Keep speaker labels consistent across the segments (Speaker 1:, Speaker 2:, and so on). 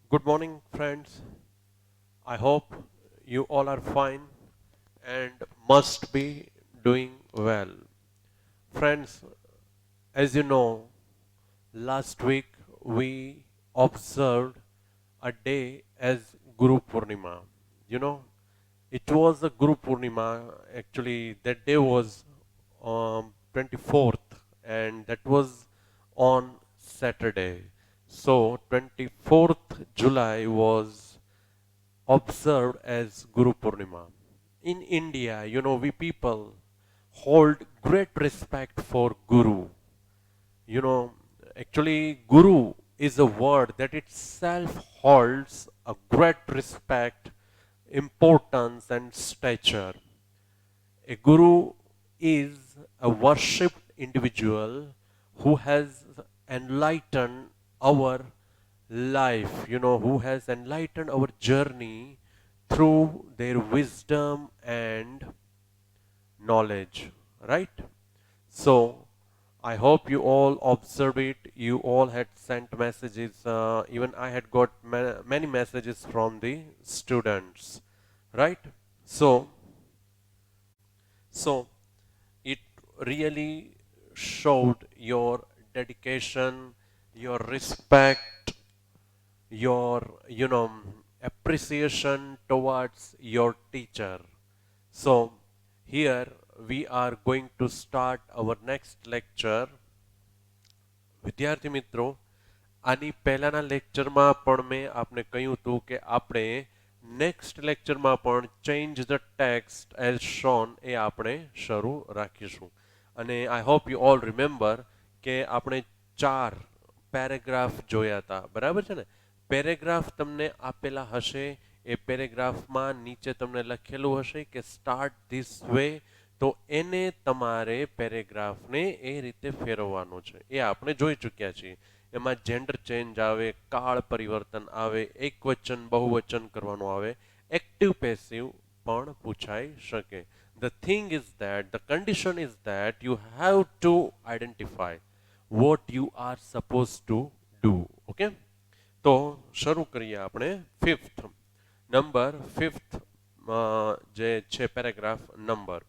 Speaker 1: Good morning, friends. I hope you all are fine and must be doing well. Friends, as you know, last week we observed a day as Guru Purnima. You know, it was a Guru Purnima. Actually, that day was 24th, and that was on Saturday. So, 24th July was observed as Guru Purnima. In India, we people hold great respect for Guru. You know, actually, Guru is a word that itself holds a great respect, importance, and stature. A Guru is a worshipped individual who has enlightened our life, who has enlightened our journey through their wisdom and knowledge, right? So, I hope you all observed it. You all had sent messages. Even I had got many messages from the students, right? So, so it really showed your dedication, your respect, your appreciation towards your teacher. So here we are going to start our next lecture. વિદ્યાર્થી મિત્રો, આની પહેલાના લેક્ચરમાં પણ મેં આપને કહ્યું હતું કે આપણે નેક્સ્ટ લેક્ચરમાં પણ change the text as shown એ આપણે શરૂ રાખીશું. અને I hope you all remember કે આપણે 4 પેરેગ્રાફ જોયા હતા, બરાબર છે ને? પેરેગ્રાફ તમને આપેલા હશે. એ પેરેગ્રાફમાં નીચે તમને લખેલું હશે કે સ્ટાર્ટ ધીસ વે, તો એને તમારે પેરેગ્રાફને એ રીતે ફેરવવાનું છે. એ આપણે જોઈ ચૂક્યા છીએ. એમાં જેન્ડર ચેન્જ આવે, કાળ પરિવર્તન આવે, એકવચન બહુવચન કરવાનું આવે, એક્ટિવ પેસિવ પણ પૂછાઈ શકે. The thing is that the condition is that you have to identify what you are supposed to do. Okay? તો શરૂ કરીએ આપણે ફિફ્થ જે છે paragraph number.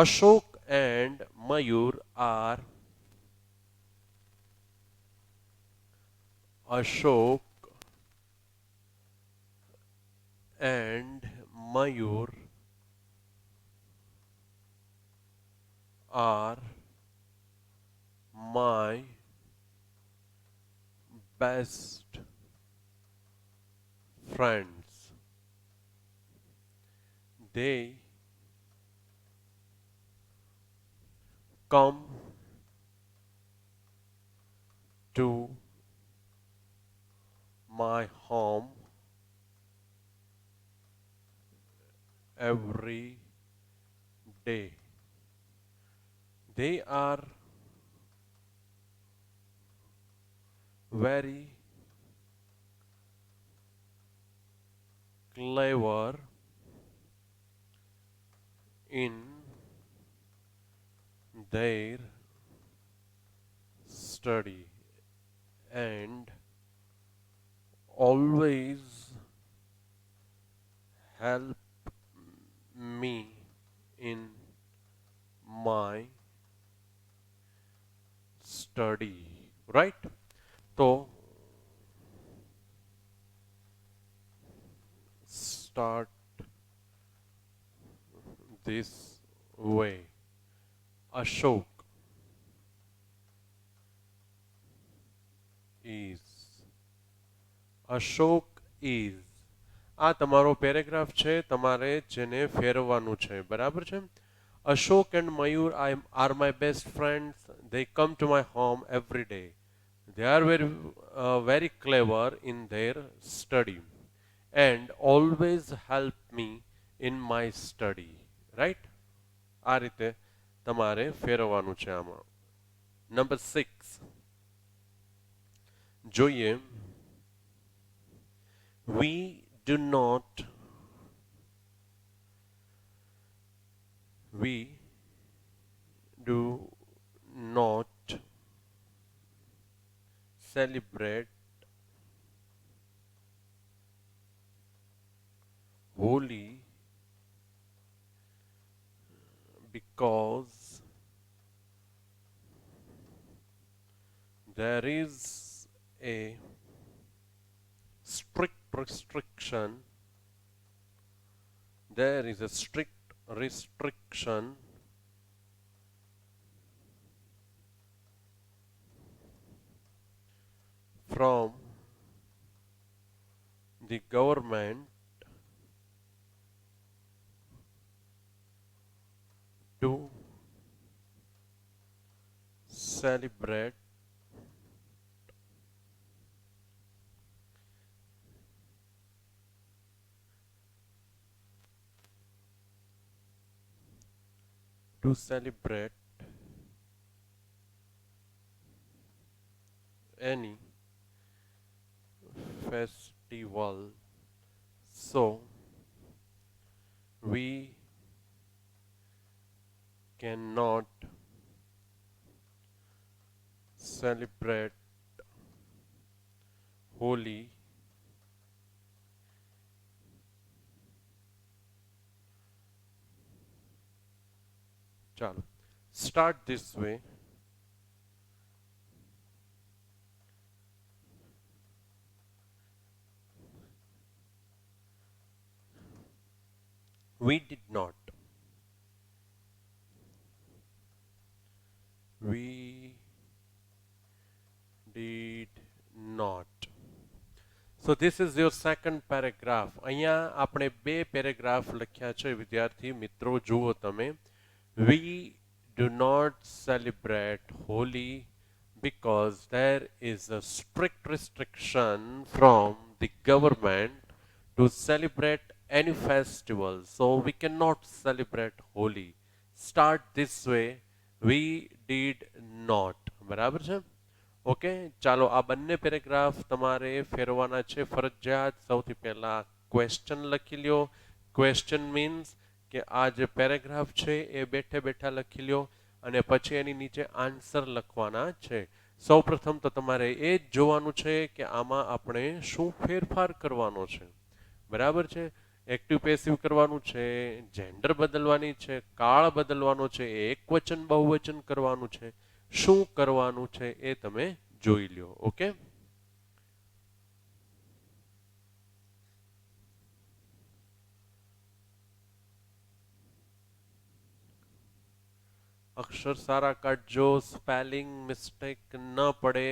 Speaker 1: Ashok and Mayur are Ashok and Mayur are my best friends. They come to my home every day. They are very clever in their study and always help me in my study, right? So start this way. Ashok is Ashok is આ તમારો paragraph છે, તમારે જેને ફેરવવાનું છે, બરાબર છે? Ashok and Mayur are my best friends. They come to my home every day. They are very clever in their study and always help me in my study. Right? આ રીતે તમારે ફેરવવાનું છે આમાં. નંબર 6 જોઈએ. We do not we do not celebrate holy because there is a strict restriction. There is a strict restriction from the government to celebrate to celebrate any festival. So we cannot celebrate Holi chalo start this way. We did not. We did not. So this is your second paragraph. અહીંયા આપણે બે paragraph લખ્યા છે વિદ્યાર્થી મિત્રો જુઓ તમે. We do not celebrate Holi because there is a strict restriction from the government to celebrate any festival. So we cannot celebrate Holi. Start this way. We did not. બરાબર છે? ઓકે ચાલો આ બંને પેરેગ્રાફ તમારે ફેરવાના છે ફરજિયાત. સૌથી પહેલા ક્વેશ્ચન લખી લ્યો. ક્વેશ્ચન મીન્સ કે આ જે પેરેગ્રાફ છે એ બેઠે બેઠા લખી લ્યો અને પછી એની નીચે આન્સર લખવાના છે. સૌ પ્રથમ તો તમારે એ જ જોવાનું છે કે આમાં આપણે શું ફેરફાર કરવાનો છે. બરાબર છે? એક્ટિવ પેસિવ કરવાનું છે, જેન્ડર બદલવાની છે, કાળ બદલવાનો છે, એકવચન બહુવચન કરવાનું છે, શું કરવાનું છે એ તમે જોઈ લ્યો. ઓકે અક્ષર સારા કાઢજો, સ્પેલિંગ મિસ્ટેક ન પડે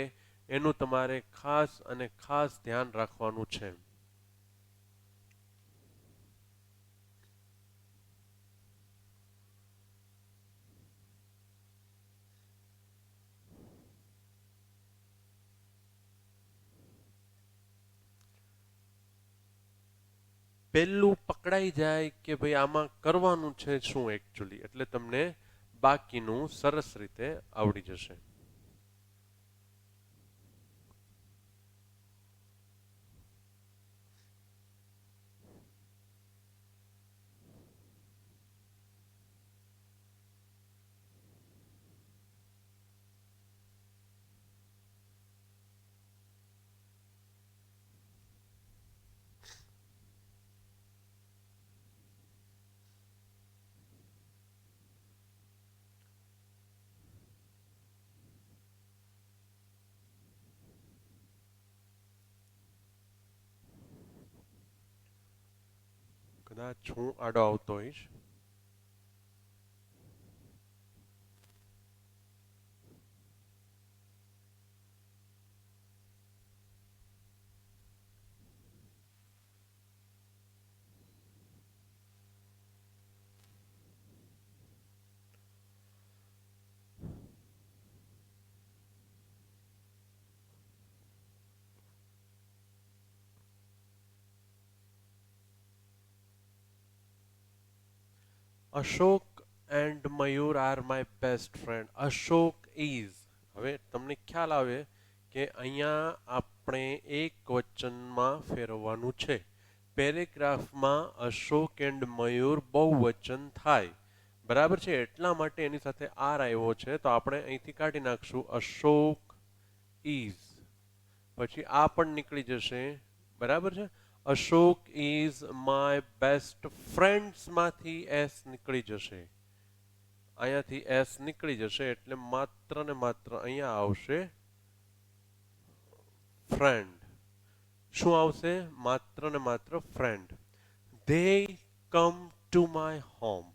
Speaker 1: એનું તમારે ખાસ અને ખાસ ધ્યાન રાખવાનું છે. પહેલું પકડાઈ જાય કે ભાઈ આમાં કરવાનું છે શું એકચ્યુઅલી, એટલે તમને બાકીનું સરસ રીતે આવડી જશે. કદાચ હું આડો આવતો હોઈશ. Ashok and Mayur are my best friend. Ashok is, હવે તમને ખ્યાલ આવે કે અહીંયા આપણે એક વચનમાં ફેરવવાનું છે. પેરેગ્રાફમાં અશોક એન્ડ મયુર બહુવચન થાય. બરાબર છે? એટલા માટે એની સાથે આર આવ્યો છે તો આપણે અહીંથી કાઢી નાખશું અશોક ઇઝ, પછી આ પણ નીકળી જશે. બરાબર છે? Ashok is my best friends માંથી એસ નીકળી જશે. અહીંયાથી એસ નીકળી જશે એટલે માત્ર ને માત્ર અહીંયા આવશે ફ્રેન્ડ. શું આવશે? માત્ર ને માત્ર friend. They come to my home.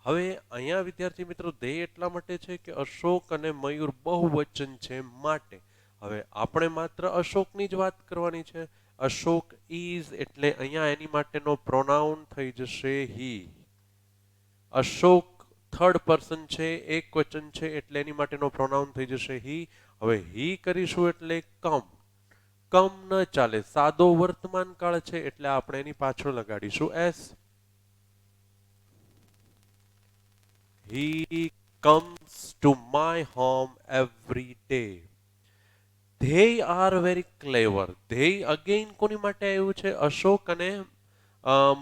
Speaker 1: હવે અહીંયા વિદ્યાર્થી મિત્રો ધે એટલા માટે છે કે અશોક અને મયુર બહુવચન છે માટે. હવે આપણે માત્ર અશોકની જ વાત કરવાની છે. અશોક ઇઝ એટલે અહીંયા એની માટેનો પ્રોનાઉન થઈ જશે હી. અશોક થર્ડ પર્સન છે, એક વચન છે એટલે એની માટેનો પ્રોનાઉન થઈ જશે હી. હવે હી કરીશું એટલે કમ. કમ ન ચાલે, સાદો વર્તમાન કાળ છે એટલે આપણે એની પાછળ લગાડીશું S. He comes to my home every day. They are very clever. They again કોની માટે આવ્યું છે? અશોક અને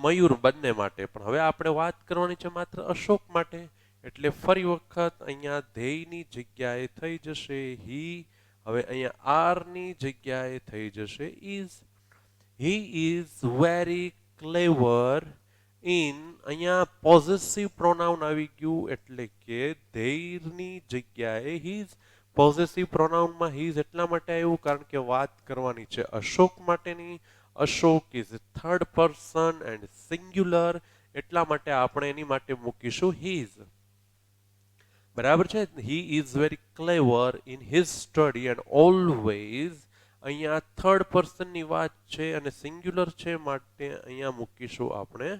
Speaker 1: મયુર બંને માટે. પણ હવે આપણે વાત કરવાની છે માત્ર અશોક માટે. એટલે ફરી વખત અહીંયા ધેયની જગ્યાએ થઈ જશે હી. હવે અહીંયા આર ની જગ્યાએ થઈ જશે is. He is very clever in. અહીંયા પોઝેસિવ પ્રોનાઉન આવી ગયું એટલે કે ધેયની જગ્યાએ હીઝ. પોઝેસિવ પ્રોનાઉનમાં હીઝ એટલા માટે આવ્યું કારણ કે વાત કરવાની છે અશોક માટેની. Ashok is third person and singular એટલા માટે આપણે એની માટે મૂકીશું હીઝ. બરાબર છે. હી is very clever in his study and always. અહીંયા થર્ડ પર્સનની વાત છે અને સિંગ્યુલર છે માટે અહીંયા મૂકીશું આપણે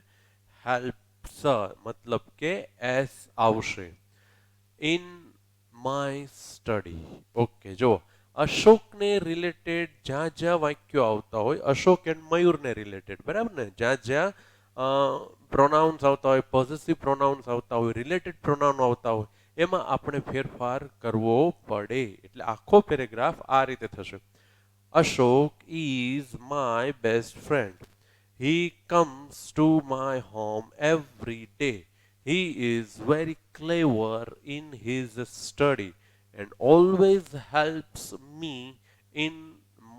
Speaker 1: હેલ્પ્સ. મતલબ કે એસ આવશે. In my study. ઓકે, જો અશોકને રિલેટેડ જ્યાં જ્યાં વાક્યો આવતા હોય, અશોક એન્ડ મયુરને રિલેટેડ, બરાબર ને, જ્યાં જ્યાં પ્રોનાઉન્સ આવતા હોય, પોઝેસિવ પ્રોનાઉન્સ આવતા હોય, રિલેટેડ પ્રોનાઉન આવતા હોય, એમાં આપણે ફેરફાર કરવો પડે. એટલે આખો પેરેગ્રાફ આ રીતે થશે. Ashok is my best friend. He comes to my home every day. He is very clever in his study and always helps me in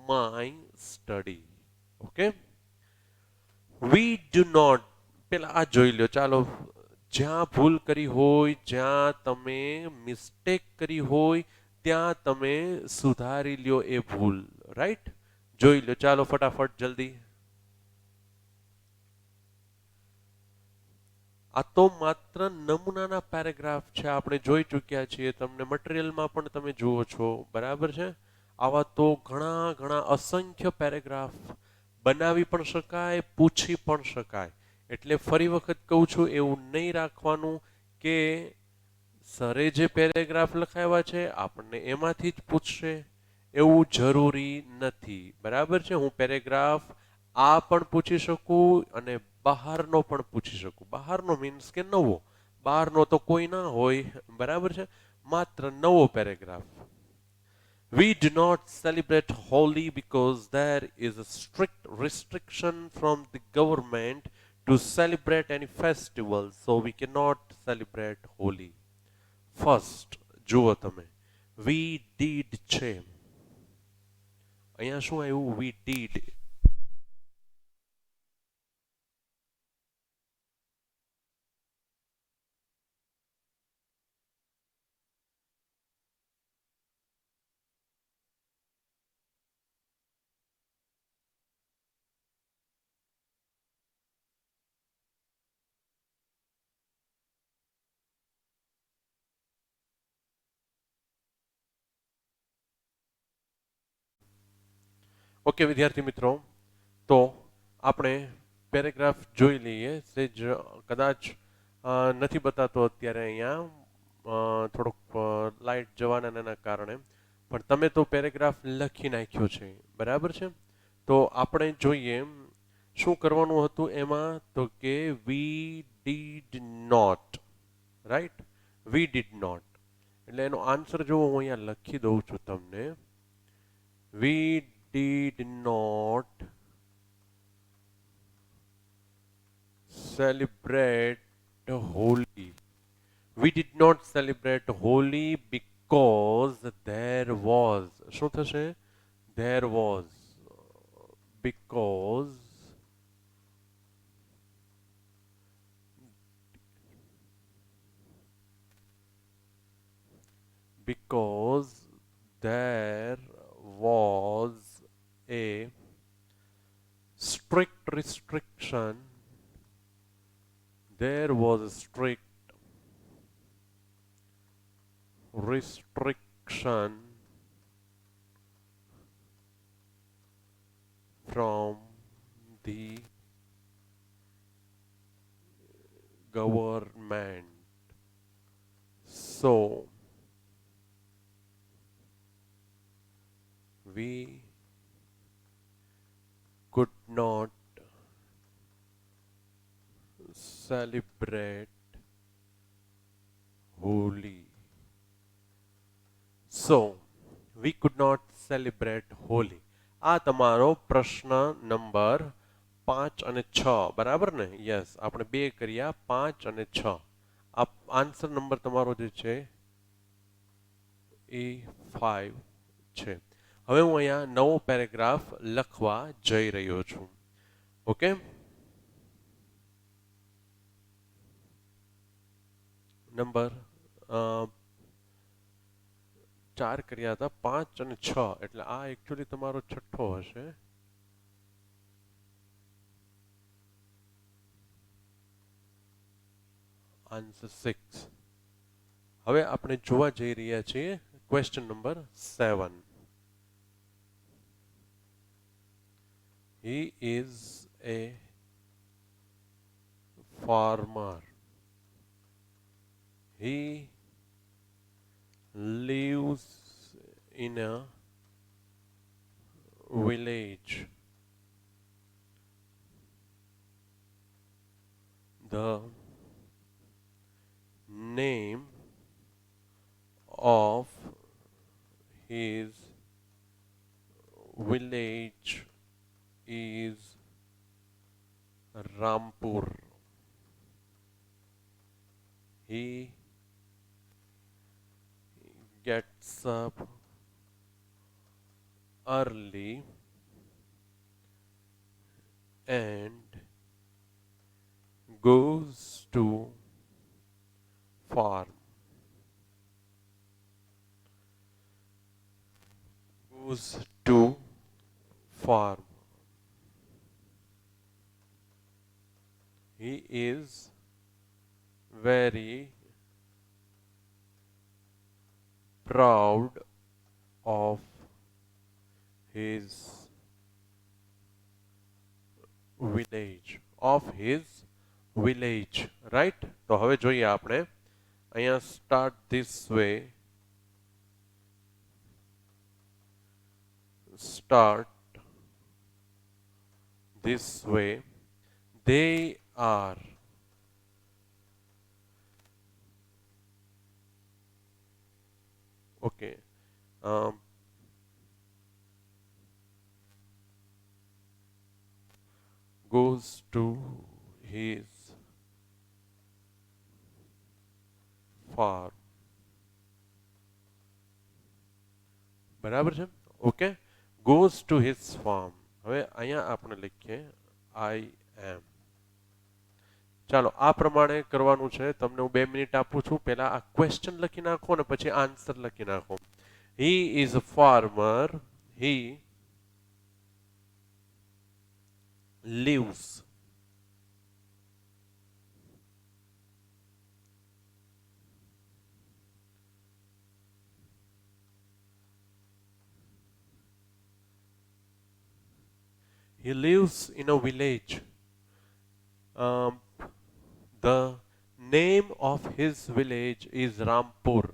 Speaker 1: my study. Okay? We do not. પેલા આ જોઈ લો. ચાલો, જ્યાં ભૂલ કરી હોય, જ્યાં તમે મિસ્ટેક કરી હોય, ત્યાં તમે સુધારી લ્યો એ ભૂલ. રાઈટ? જોઈ લો. ચાલો ફટાફટ જલ્દી. આ તો માત્ર નમૂનાના પેરેગ્રાફ છે, આપણે જોઈ ચૂક્યા છીએ. તમને મટીરિયલમાં પણ તમે જુઓ છો, બરાબર છે. આવા તો ઘણા ઘણા અસંખ્ય પેરેગ્રાફ બનાવી પણ શકાય, પૂછી પણ શકાય. એટલે ફરી વખત કહું છું, એવું નહીં રાખવાનું કે સરે જે પેરેગ્રાફ લખાવ્યા છે આપણને એમાંથી જ પૂછશે, એવું જરૂરી નથી. બરાબર છે. હું પેરેગ્રાફ આ પણ પૂછી શકું અને બહારનો પણ પૂછી શકું. બહારનો મીન્સ કે નવો. બહારનો તો કોઈ ના હોય, બરાબર છે. માત્ર નવો paragraph. We do not celebrate Holi because there is a strict restriction from the government to celebrate any festival, so we cannot celebrate Holi. First, જુઓ તમે, we did છે. અહીંયા શું આવ્યું? We did. ઓકે વિદ્યાર્થી મિત્રો, તો આપણે પેરેગ્રાફ જોઈ લઈએ. સેજ કદાચ નથી બતાતો અત્યારે અહીંયા, થોડોક લાઇટ જવાના એના કારણે, પણ તમે તો પેરેગ્રાફ લખી નાખ્યો છે, બરાબર છે. તો આપણે જોઈએ શું કરવાનું હતું એમાં. તો કે we did not. Right? We did not એટલે એનો આન્સર જો હું અહીંયા લખી દઉં છું તમને. વી did not celebrate Holi. We did not celebrate Holi because there was. શું થશે? There was. Because a strict restriction. There was a strict restriction from the government. So we could not celebrate Holi. So we could not celebrate Holi. આ તમારો પ્રશ્ન number 5 અને 6 બરાબર ને? Yes, આપણે બે કર્યા 5 અને 6. આ આન્સર નંબર તમારો જે છે એ 5 છે. હવે હું અહીંયા નવો પેરેગ્રાફ લખવા જઈ રહ્યો છું. ઓકે, નંબર 4 કર્યા હતા, 5 અને 6, એટલે આ એકચ્યુઅલી તમારો છઠ્ઠો હશે. આન્સર 6. હવે આપણે જોવા જઈ રહ્યા છીએ question number 7. He is a farmer. He lives in a village. The name of his village is Rampur. He gets up early and goes to farm. Goes to farm. He is very proud of his village. Of his village, right? તો હવે જોઈએ આપણે અહીંયા start this way. Start this way. They are okay. Goes to his farm. બરાબર છે? Okay, goes to his farm. હવે અહીંયા આપણે લખીએ I am. ચાલો આ પ્રમાણે કરવાનું છે. તમને હું 2 મિનિટ આપું છું. પહેલા આ ક્વેશ્ચન લખી નાખો અને પછી આન્સર લખી નાખો. He is a farmer. He lives in a village. The name of his village is Rampur.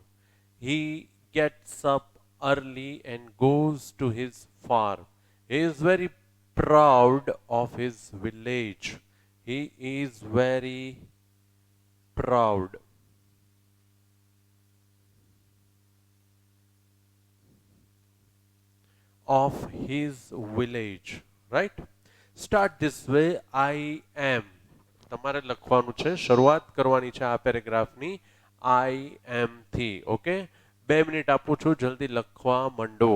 Speaker 1: He gets up early and goes to his farm. He is very proud of his village. He is very proud of his village. Right? Start this way. I am. તમારે લખવાનું છે, શરૂઆત કરવાની છે આ પેરેગ્રાફની I am થી. Okay, 2 minute આપું છું, જલ્દી લખવા માંડો.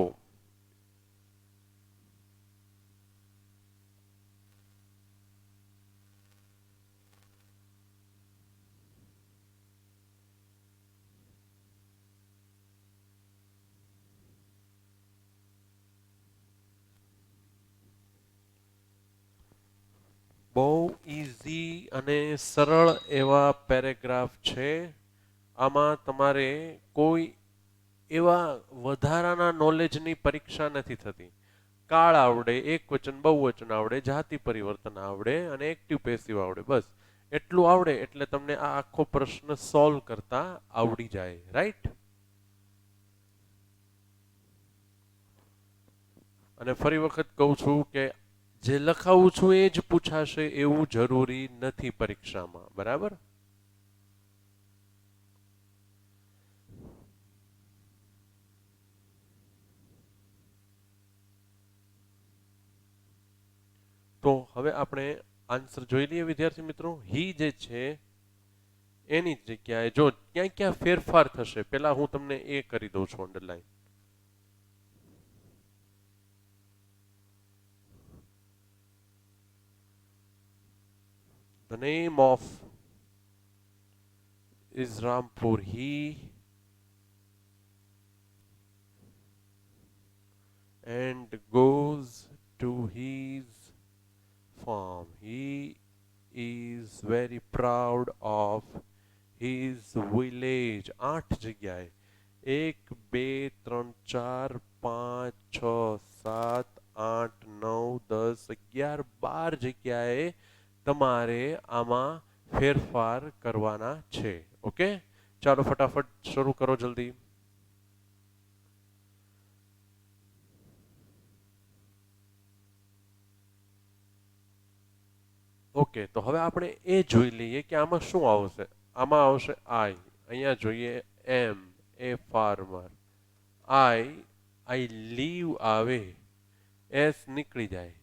Speaker 1: બહુ ઈઝી અને સરળ એવા પેરેગ્રાફ છે. આમાં તમારે કોઈ એવા વધારાના નોલેજની પરીક્ષા નથી થતી. કાળ આવડે, એક વચન બહુવચન આવડે, જાતિ પરિવર્તન આવડે અને એક્ટિવ પેસિવ આવડે. બસ એટલું આવડે એટલે તમને આ આખો પ્રશ્ન સોલ્વ કરતા આવડી જાય. રાઈટ? અને ફરી વખત કહું છું કે જે લખાવું છું એ જ પૂછાશે એવું જરૂરી નથી પરીક્ષામાં. બરાબર? તો હવે આપણે આન્સર જોઈ લઈએ વિદ્યાર્થી મિત્રો. હી જે છે એની જગ્યાએ જો ક્યાં ક્યાં ફેરફાર થશે પેલા હું તમને એ કરી દઉં છું underline. The name of is Rampur. He and goes to his farm. He is very proud of his village. 8 જગ્યાએ 1 2 3 4 5 6 7 8 9 10 11 12 જગ્યાએ તમારે આમાં ફેરફાર કરવાના છે. ઓકે, ચાલો ફટાફટ શરૂ કરો જલ્દી. ઓકે, તો હવે આપણે એ જોઈ લઈએ કે આમાં શું આવશે. આમાં આવશે આઈ, અહીંયા જોઈએ am a farmer, I live આવે, એસ નીકળી જાય.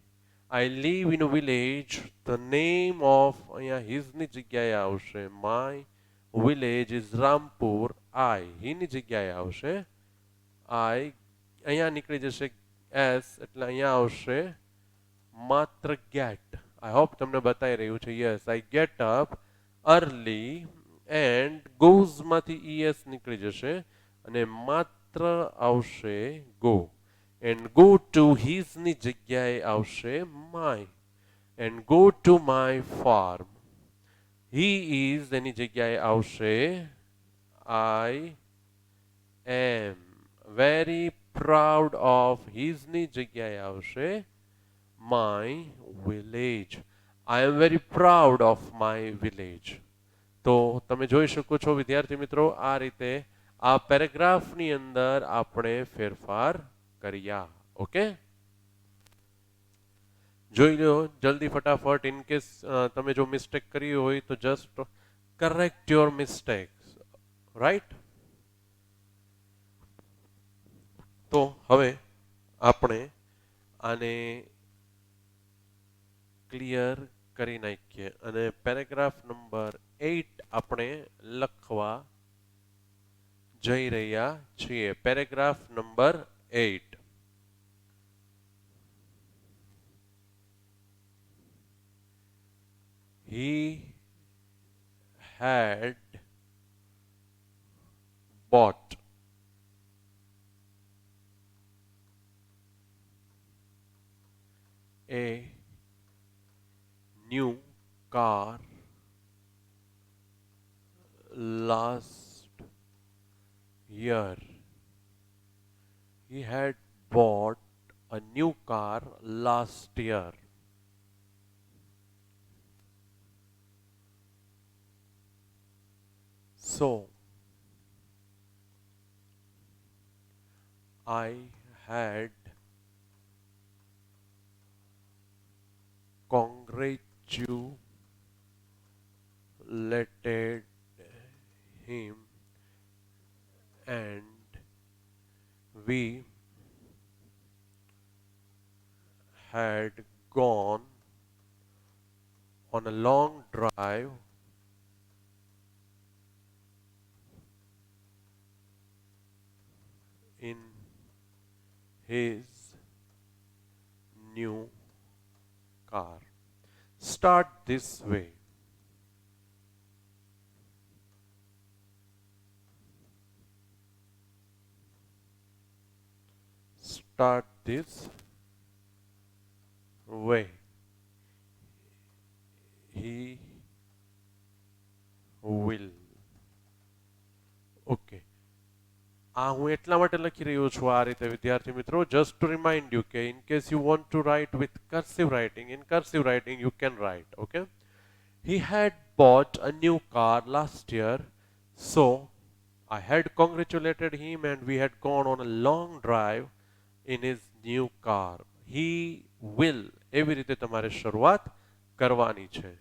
Speaker 1: I live in a village, the name of અહીંયા હિઝની જગ્યાએ આવશે my village is Rampur. I હીની જગ્યાએ આવશે આઈ, અહીંયા નીકળી જશે એસ એટલે અહીંયા આવશે માત્ર ગેટ. આઈ હોપ તમને બતાવી રહ્યું છે. Yes, I get up early and goes માંથી ઈએસ નીકળી જશે અને માત્ર આવશે go. And go to his ની જગ્યાએ આવશે my. And go to my farm. He is એની જગ્યાએ આવશે I am very proud of his ની જગ્યાએ આવશે my village. I am very proud of my village. તો તમે જોઈ શકો છો વિદ્યાર્થી મિત્રો, આ રીતે આ પેરેગ્રાફની અંદર આપણે ફેરફાર કર્યા. ઓકે, જોઈ લો જલ્દી ફટાફટ. ઇન કેસ તમે જો મિસ્ટેક કરી હોય તો just correct your mistakes. Right? તો હવે આપણે આને ક્લિયર કરી નાખીએ અને પેરેગ્રાફ નંબર 8 આપણે લખવા જઈ રહ્યા છીએ. Paragraph number 8. He had bought a new car last year. He had bought a new car last year. So I had congratulated him and we had gone on a long drive in his new car. Start this way. Start this way. આ હું એટલા માટે લખી રહ્યો છું આ રીતે વિદ્યાર્થી મિત્રો, જસ્ટ ટુ રિમાઇન્ડ યુ કે in case you want to write with cursive writing, in cursive writing you can write. Okay, he had bought a new car last year, so I had congratulated him and we had gone on a long drive in his new car. He will, એવી રીતે તમારે શરૂઆત કરવાની છે.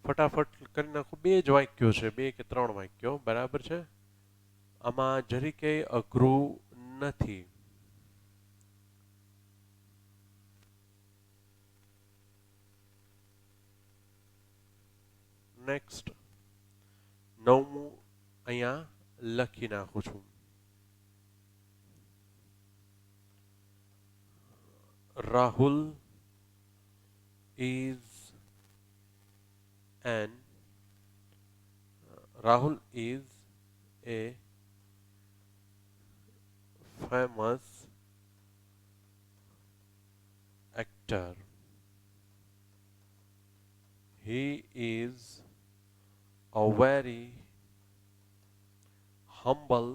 Speaker 1: ફટાફટ કરી નાખું. બે જ વાક્યો છે, બે કે ત્રણ વાક્યો, બરાબર છે. આમાં જરીકે અઘરું નથી. નેક્સ્ટ નવમું અહીંયા લખી નાખું છું. Rahul is an Rahul is a famous actor. He is a very humble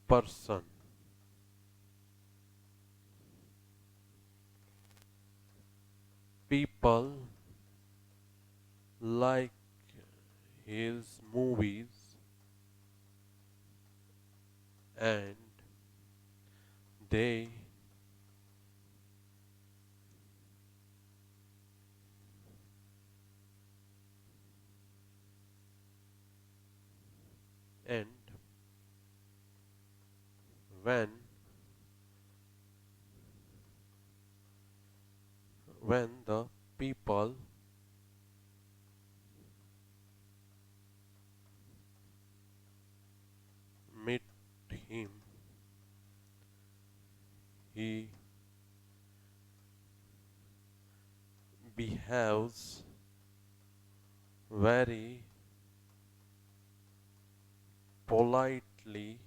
Speaker 1: person. People like his movies and they and when the people meet him, he behaves very politely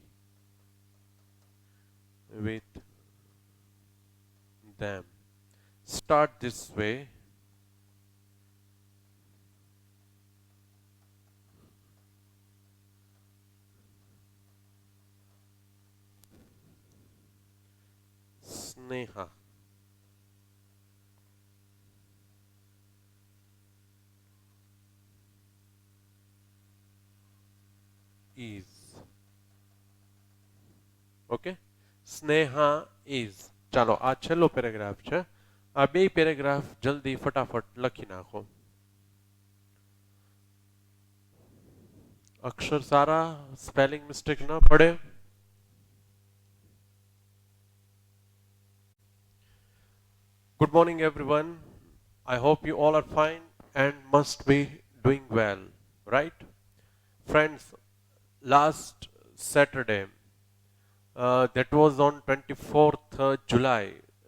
Speaker 1: with them. Start this way. Sneha is. Okay, Sneha is. ચાલો આ છેલ્લો paragraph છે. આ બે paragraph જલ્દી ફટાફટ લખી નાખો. અક્ષર સારા, સ્પેલિંગ મિસ્ટેક ન પડે. Good morning everyone. I hope you all are fine and must be doing well, right? Friends, last Saturday, that was on 24th July,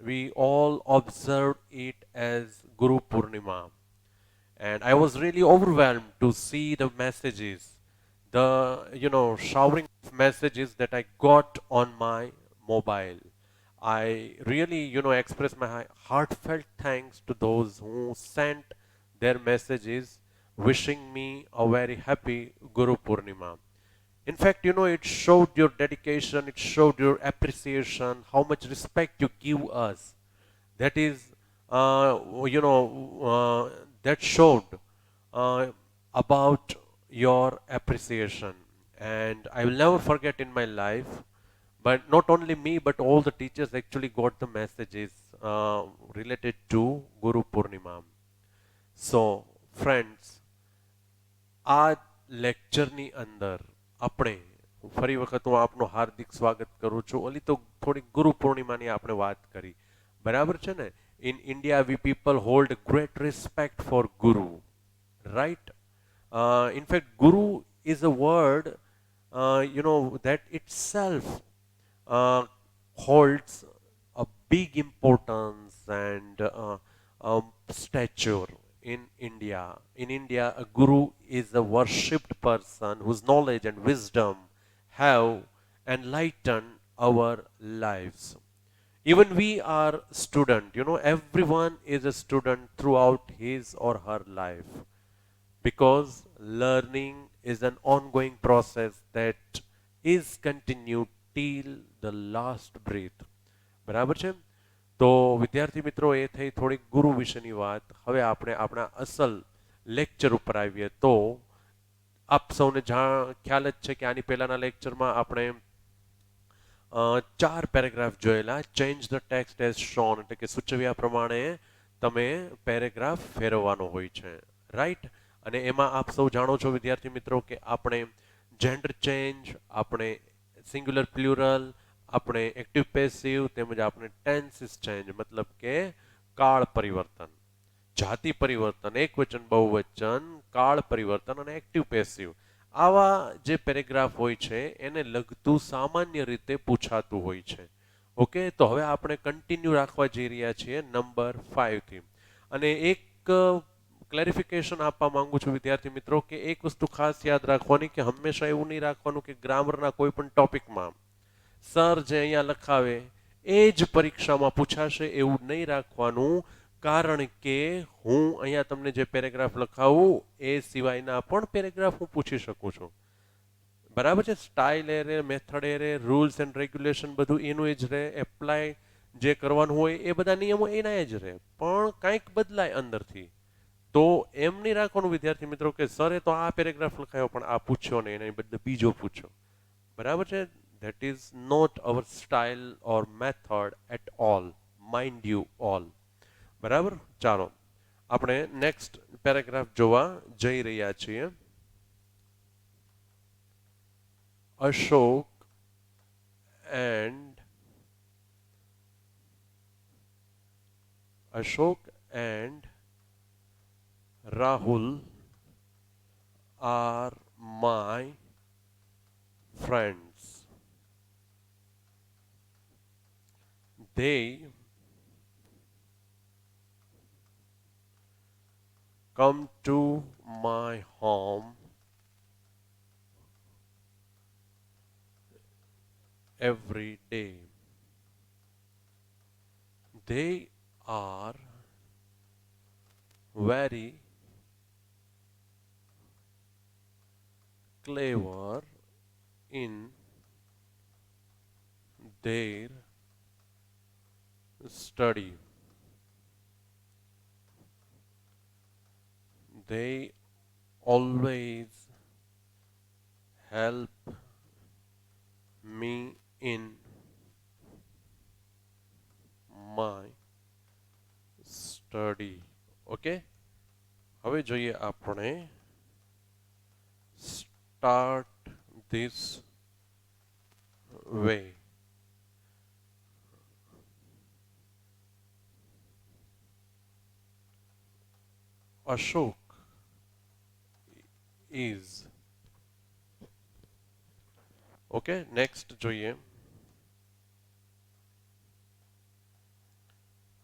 Speaker 1: we all observed it as Guru Purnima. And I was really overwhelmed to see the messages, the showering of messages that I got on my mobile. I really express my heartfelt thanks to those who sent their messages wishing me a very happy Guru Purnima. In fact, it showed your dedication, it showed your appreciation, how much respect you give us. That is, that showed uh, about your appreciation. And I will never forget in my life. But not only me, but all the teachers actually got the messages related to Guru Purnima. So, friends, આ લેક્ચરની અંદર આપણે ફરી વખત હું આપનું હાર્દિક સ્વાગત કરું છું. ઓલી તો થોડી ગુરુ પૂર્ણિમાની આપણે વાત કરી, બરાબર છે ને? In India we people hold great respect for guru, right? In fact, guru is a word that itself holds a big importance and stature in India. In India, a guru is a worshipped person whose knowledge and wisdom have enlightened our lives. Even we are student, everyone is a student throughout his or her life, because learning is an ongoing process that is continued till the last breath. બરાબર છે? તો વિદ્યાર્થી મિત્રો, એ થઈ થોડીક ગુરુ વિશેની વાત. હવે આપણે આપણા અસલ લેક્ચર ઉપર આવીએ. તો આપ સૌને ખ્યાલ જ છે કે આની પહેલાના લેક્ચરમાં આપણે ચાર પેરેગ્રાફ જોયેલા. Change the text as shown, એટલે કે સૂચવ્યા પ્રમાણે તમે પેરેગ્રાફ ફેરવવાનો હોય છે, રાઈટ? અને એમાં આપ સૌ જાણો છો વિદ્યાર્થી મિત્રો કે આપણે જેન્ડર ચેન્જ, આપણે સિંગ્યુલર પ્લ્યુરલ, આપણે એક્ટિવ પેસિવ, તેમજ આપણે ટેન્સીસ ચેન્જ, મતલબ કે કાળ પરિવર્તન, જાતિ પરિવર્તન, એકવચન બહુવચન, કાળ પરિવર્તન અને એક્ટિવ પેસિવ, આવા જે પેરેગ્રાફ હોય છે એને લગતું સામાન્ય રીતે પૂછાતું હોય છે. ઓકે, તો હવે આપણે કન્ટિન્યુ રાખવા જઈ રહ્યા છીએ નંબર 5 થી. અને એક ક્લેરિફિકેશન આપવા માંગુ છું વિદ્યાર્થી મિત્રો કે એક વસ્તુ ખાસ યાદ રાખવાની કે હંમેશા એવું નહીં રાખવાનું કે ગ્રામરના કોઈ પણ ટોપિકમાં સર જે અહીંયા લખાવે એ જ પરીક્ષામાં પૂછાશે, એવું નહીં રાખવાનું. કારણ કે હું અહીંયા તમને જે પેરેગ્રાફ લખાવું એ સિવાયના પણ પેરેગ્રાફ હું પૂછી શકું છું. બરાબર છે? સ્ટાઇલ એ રે, મેથડ એ રે, રૂલ્સ એન્ડ રેગ્યુલેશન બધું એનું જ રહે, એપ્લાય જે કરવાનું હોય એ બધા નિયમો એના જ રહે, પણ કંઈક બદલાય અંદરથી. તો એમ નહીં રાખવાનું વિદ્યાર્થી મિત્રો કે સરે તો આ પેરેગ્રાફ લખાયો પણ આ પૂછ્યો નહીં, એના બદલે બીજો પૂછ્યો. બરાબર છે? That is not our style or method at all, mind you all. બરાબર? ચાલો આપણે નેક્સ્ટ પેરેગ્રાફ જોવા જઈ રહ્યા છીએ. Ashok and Rahul are my friends. They come to my home every day. They are very clever in their study. They always help me in my study. Okay? હવે જોઈએ આપણે start this way. Ashok is. Okay, next જોઈએ.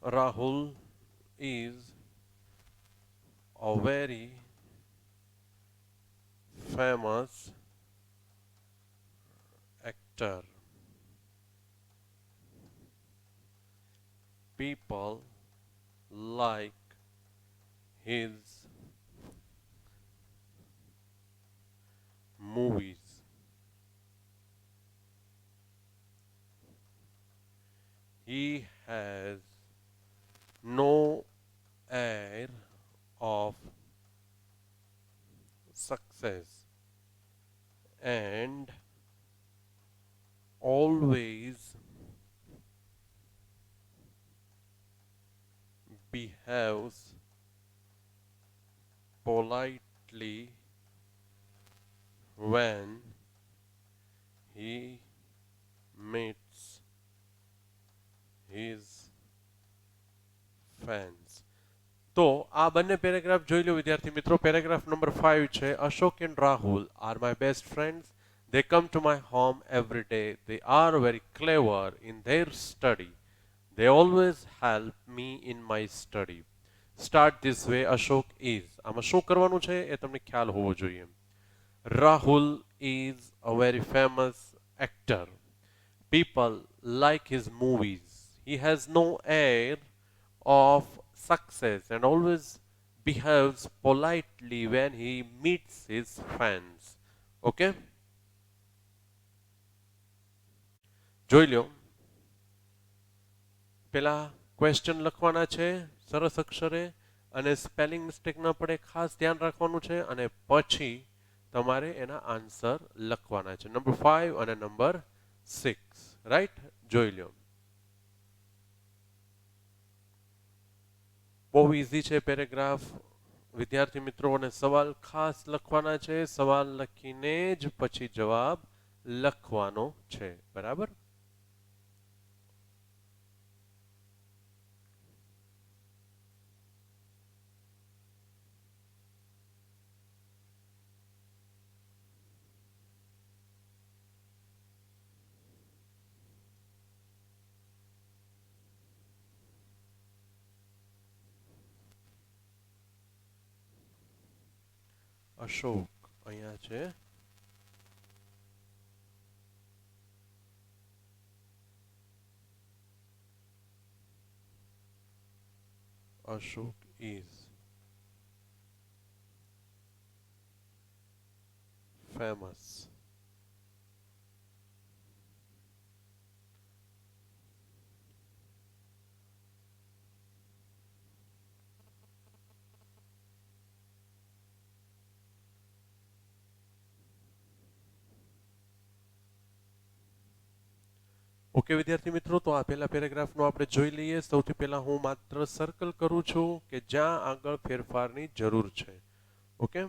Speaker 1: Rahul is a very famous actor. People like his movies. He has no air of success and always behaves politely when he meets his fans. તો આ બંને paragraph જોઈ લો વિદ્યાર્થી મિત્રો. Paragraph number 5 છે. Ashok and Rahul are my best friends. They come to my home every day. They are very clever in their study. They always help me in my study. Start this way Ashok is. આમાં શું કરવાનું છે એ તમને ખ્યાલ હોવો જોઈએ. Rahul is a very famous actor. People like his movies. He has no air of success and always behaves politely when he meets his fans. Okay? જોઈ લો. પેલા ક્વેશ્ચન લખવાના છે સરસ અક્ષરે અને સ્પેલિંગ મિસ્ટેક ન પડે ખાસ ધ્યાન રાખવાનું છે અને પછી તમારે એના આન્સર લખવાના છે નંબર 5 અને નંબર 6 રાઈટ જોઈ લો બહુ ઈઝી છે પેરેગ્રાફ વિદ્યાર્થી મિત્રોને સવાલ ખાસ લખવાના છે સવાલ લખીને જ પછી જવાબ લખવાનો છે બરાબર અશોક અહીંયા છે Ashok is famous. ઓકે વિદ્યાર્થી મિત્રો તો આ પહેલા પેરેગ્રાફનો આપણે જોઈ લઈએ સૌથી પહેલા હું માત્ર સર્કલ કરું છું કે જ્યાં આગળ ફેરફારની જરૂર છે ઓકે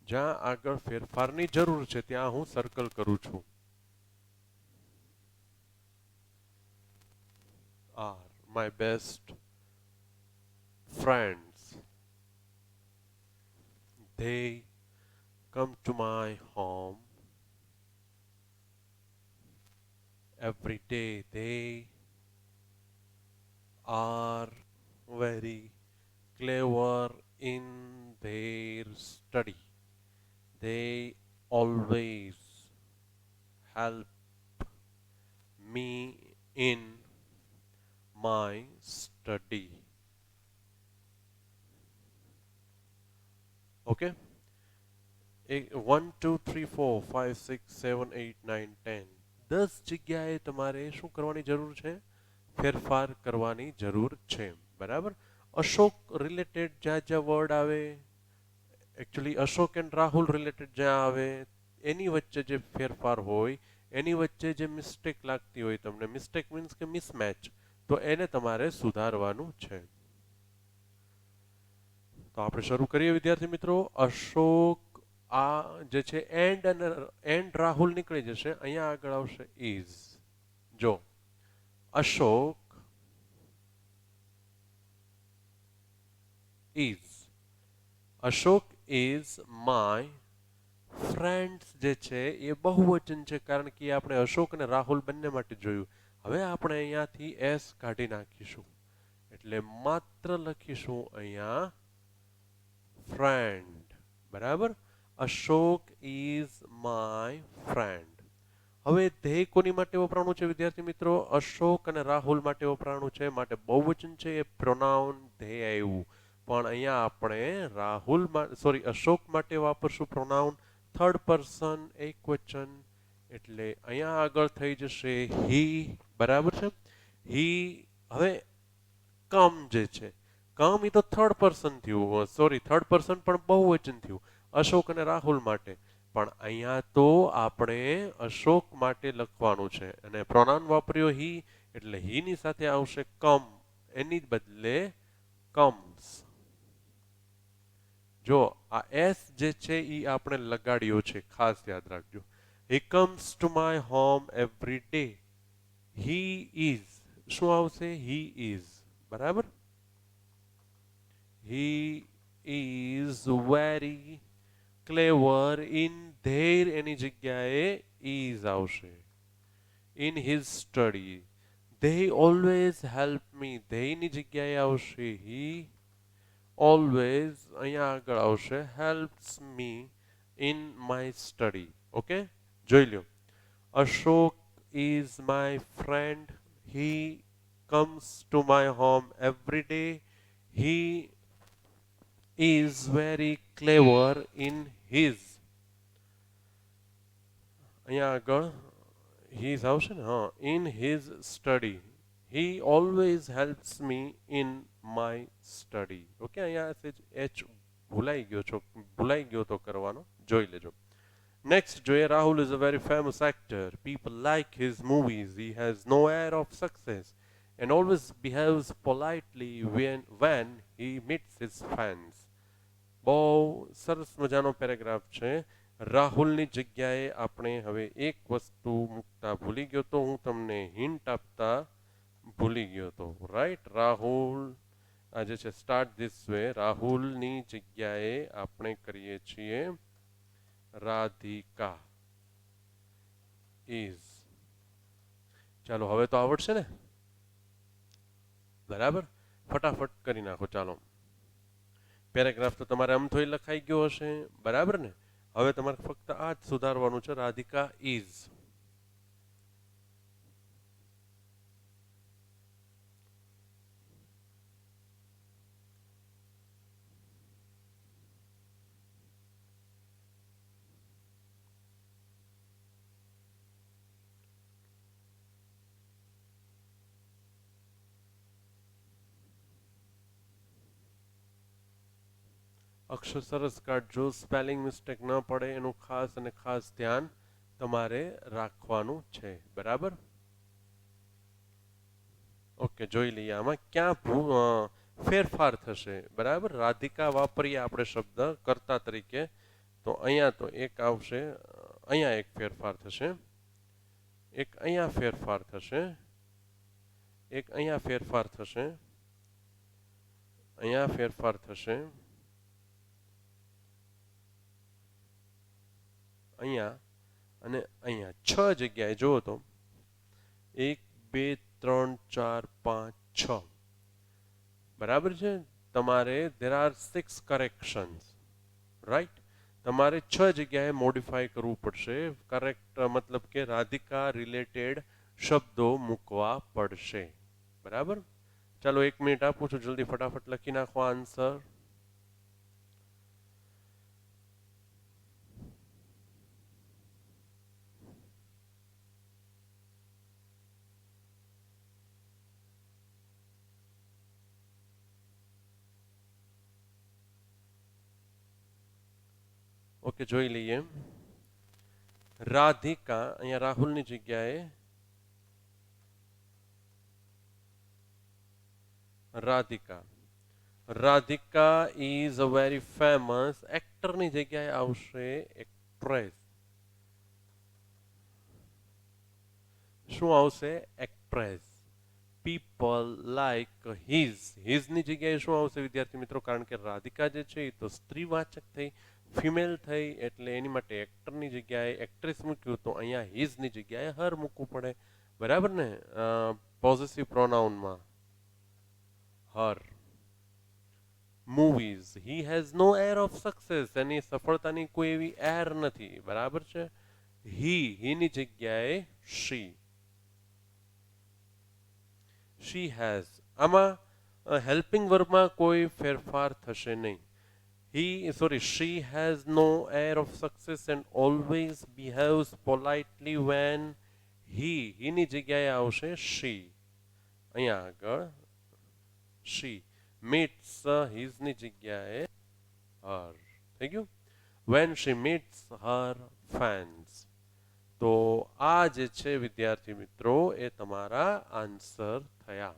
Speaker 1: જ્યાં આગળ ફેરફારની જરૂર છે ત્યાં હું સર્કલ કરું છું are my best friends they come to my home every day they are very clever in their study. They always help me in my study. Okay? 1, 2, 3, 4, 5, 6, 7, 8, 9, 10. 10 જગ્યાએ તમારે શું કરવાની જરૂર છે ફેરફાર કરવાની જરૂર છે બરાબર અશોક રિલેટેડ જ્યાં જ્યાં વર્ડ આવે actually Ashok and Rahul related જ્યાં આવે એની વચ્ચે જે ફેરફાર હોય એની વચ્ચે જે મિસ્ટેક લાગતી હોય તમને મિસ્ટેક મીન્સ કે મિસમેચ તો એને તમારે સુધારવાનું છે તો આપણે શરૂ કરીએ વિદ્યાર્થી મિત્રો અશોક આ જે છે એન્ડ અને એન્ડ રાહુલ નીકળી જશે અહીંયા આગળ આવશે ઇઝ જો Ashok is Ashok is my friends જે છે એ બહુવચન છે કારણ કે આપણે અશોક અને રાહુલ બંને માટે જોયું હવે આપણે અહીંયાથી એસ કાઢી નાખીશું એટલે માત્ર લખીશું અહીંયા ફ્રેન્ડ બરાબર અશોક ઇઝ માય ફ્રેન્ડ હવે ધ્યેય કોની માટે વપરાણું છે વિદ્યાર્થી મિત્રો અશોક અને રાહુલ માટે વપરાણું છે માટે બહુવચન છે એ પ્રોનાઉન ધ્યેય આવ્યું પણ અહીંયા આપણે રાહુલ સોરી અશોક માટે વાપરશું પ્રોનાઉન થર્ડ પર્સન એકવચન એટલે અહીંયા આગળ થઈ જશે હી બરાબર છે હી હવે કમ જે છે કમ એ તો થર્ડ પર્સન થયું સોરી થર્ડ પર્સન પણ બહુવચન થયું અશોક અને રાહુલ માટે પણ અહીંયા તો આપણે અશોક માટે લખવાનું છે અને પ્રોનાઉન વાપર્યો હી એટલે હી ની સાથે આવશે કમ એની બદલે કમ્સ જો આ એસ જે છે એ આપણે લગાડ્યો છે ખાસ યાદ રાખજો he comes to my home every day he is શું આવશે હી ઇઝ બરાબર he is very clever in their એની જગ્યાએ ઇઝ આવશે in his study they always help me they ની જગ્યાએ આવશે he ઓલવેઝ અહીંયા આગળ આવશે helps me in my study. Okay, જોઈ લો. Ashok is my friend. He comes to my home every day. He is very clever in his. અહીંયા આગળ his આવશે ને, હા, in his study. He always helps me in my study. Okay, અહીંયા H ભૂલાઈ ગયો તો કરવાનો, જોઈ લેજો. Next, જોઈએ, Rahul is a very famous actor. People like his movies. He has no air of success and always behaves politely when he meets his fans. બહુ સરસ મજાનો પેરેગ્રાફ છે. રાહુલની જગ્યાએ આપણે હવે એક વસ્તુ મૂકતા ભૂલી ગયો તો, હું તમને હિન્ટ આપતા ભૂલી ગયો તો. રાઈટ, રાહુલ આ જે છે સ્ટાર્ટ ધીસ વે. રાહુલની જગ્યાએ આપણે કરીએ છીએ રાધિકા ઇઝ. ચાલો હવે તો આવડશે ને, બરાબર? ફટાફટ કરી નાખો. ચાલો, પેરેગ્રાફ તો તમારે આમ થોઈ લખાઈ ગયો હશે, બરાબર ને? હવે તમારે ફક્ત આ જ સુધારવાનું છે, રાધિકા ઇઝ. અક્ષર સરસ કાઢજો, સ્પેલિંગ મિસ્ટેક ન પડે એનું ખાસ અને ખાસ ધ્યાન તમારે રાખવાનું છે, બરાબર? ઓકે, જોઈ લઈએ આમાં ક્યાં ફેરફાર થશે, બરાબર? રાધિકા વાપરીએ આપણે શબ્દ કર્તા તરીકે, તો અહીંયા તો એક આવશે, અહીંયા એક ફેરફાર થશે, એક અહીંયા ફેરફાર થશે, એક અહીંયા ફેરફાર થશે, અહીંયા ફેરફાર થશે, અહીંયા અને અહીંયા 6 જગ્યાએ જુઓ તો 1 2 3 4 5 6, બરાબર છે? તમારે there are 6 corrections, રાઈટ? તમારે 6 જગ્યાએ મોડિફાઈ કરવું પડશે. કરેક્ટ મતલબ કે રાધિકા રિલેટેડ શબ્દો મૂકવા પડશે, બરાબર? ચાલો 1 મિનિટ આપું છું, જલ્દી ફટાફટ લખી નાખો આન્સર. ઓકે, જોઈ લઈએ. રાધિકા અહીંયા રાહુલની જગ્યાએ Radhika. Radhika is a very famous. એક્ટરની જગ્યાએ આવશે એક્ટ્રેસ. શું આવશે? એક્ટ્રેસ. પીપલ લાઈક હિઝ ની જગ્યાએ શું આવશે વિદ્યાર્થી મિત્રો? કારણ કે રાધિકા જે છે એ તો સ્ત્રીવાચક થઈ, ફિમેલ થઈ, એટલે એની માટે એક્ટરની જગ્યાએ એક્ટ્રેસ મૂક્યું, તો અહીંયા હિઝ ની જગ્યાએ હર મૂકવું પડે, બરાબર ને? પોઝેસિવ પ્રોનાઉનમાં her. Movies, he has no air of success. એની સફળતાની કોઈ એવી એર નથી, બરાબર છે? હી ની જગ્યાએ શી. શી હેઝ. આમાં હેલ્પિંગ વર્બમાં કોઈ ફેરફાર થશે નહીં. She has no air of success and always behaves politely when he ની જગ્યાએ આવશે she. અહીંયા આગળ she meets his ની જગ્યાએ her. થઈ ગયું? When she meets her fans. તો આ જે છે વિદ્યાર્થી મિત્રો એ તમારા આન્સર થયા.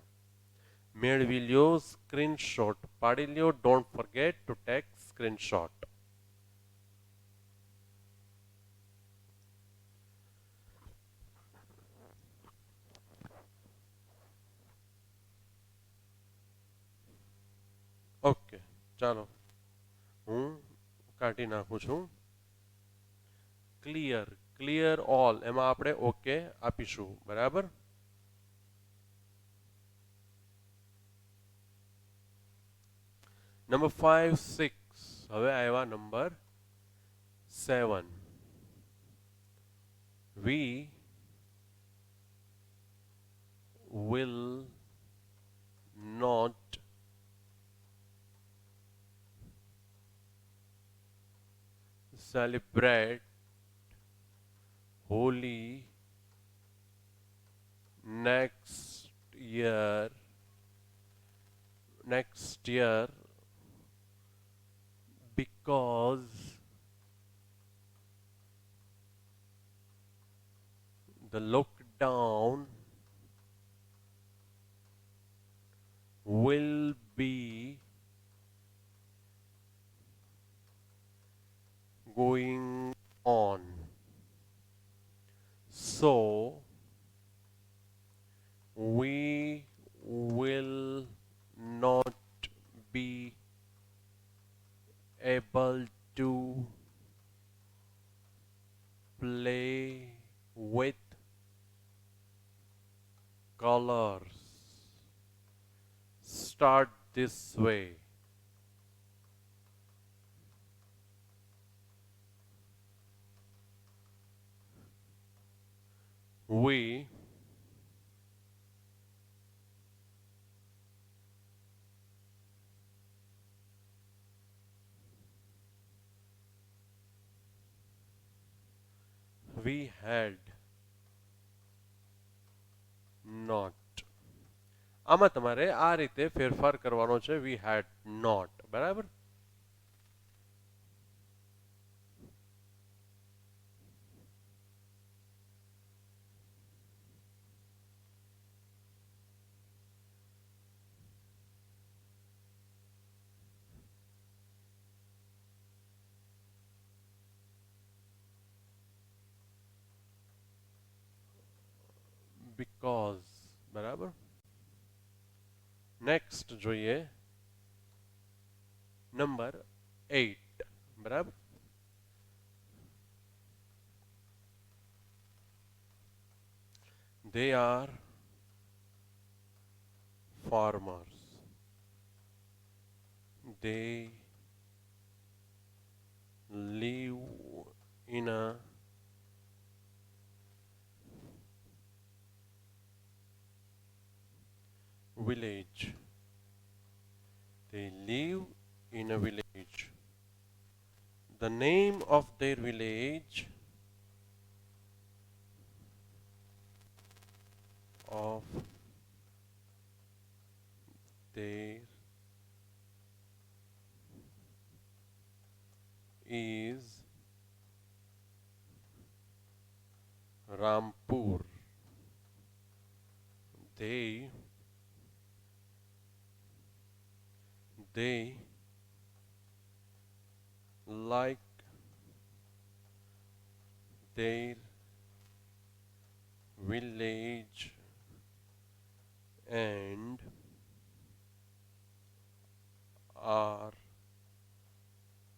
Speaker 1: મેળવી લ્યો, સ્ક્રીનશોટ પાડી લ્યો. Don't forget to take screenshot. Okay, ચાલો હું કાઢી નાખું છું. ક્લિયર ઓલ, એમાં આપણે ઓકે આપીશું, બરાબર? નંબર 5, 6. હવે આવ્યા number 7. We will not celebrate Holi next year because the lockdown will be going on. So we will not be able to play with colors. Start this way. We had not. આમાં તમારે આ રીતે ફેરફાર કરવાનો છે. We had not. બરાબર? Because. બરાબર? Next જોઈએ નંબર 8. બરાબર? They are farmers. They live in a village. They live in a village. The name of their village of their is Rampur. They like their village and are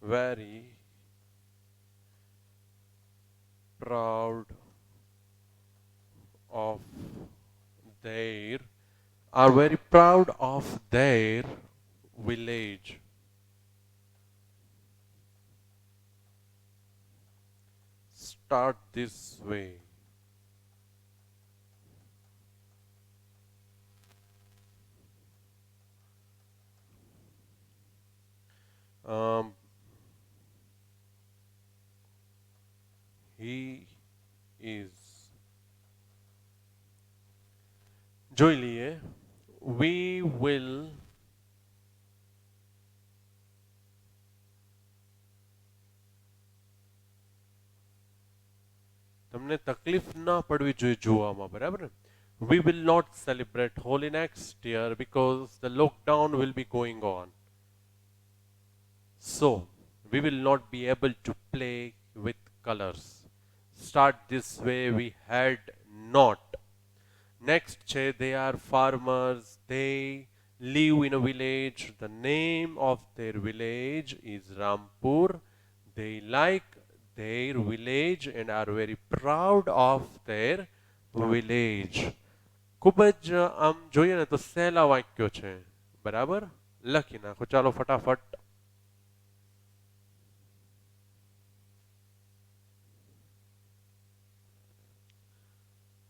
Speaker 1: very proud of their village. Start this way. He is. જોઈ લઈએ. We will તમને તકલીફ ના પડવી જોઈએ જોવામાં. બરાબર ને? We will not celebrate Holi next year because the lockdown will be going on. So, we will not be able to play with colors. Start this way. We had not. Next, they are farmers. They live in a village. The name of their village is Rampur. They like their village and are very proud of their village. ખૂબ જ આમ જોઈએ ને તો સહેલા વાક્યો છે. બરાબર? લખી નાખો ચાલો ફટાફટ.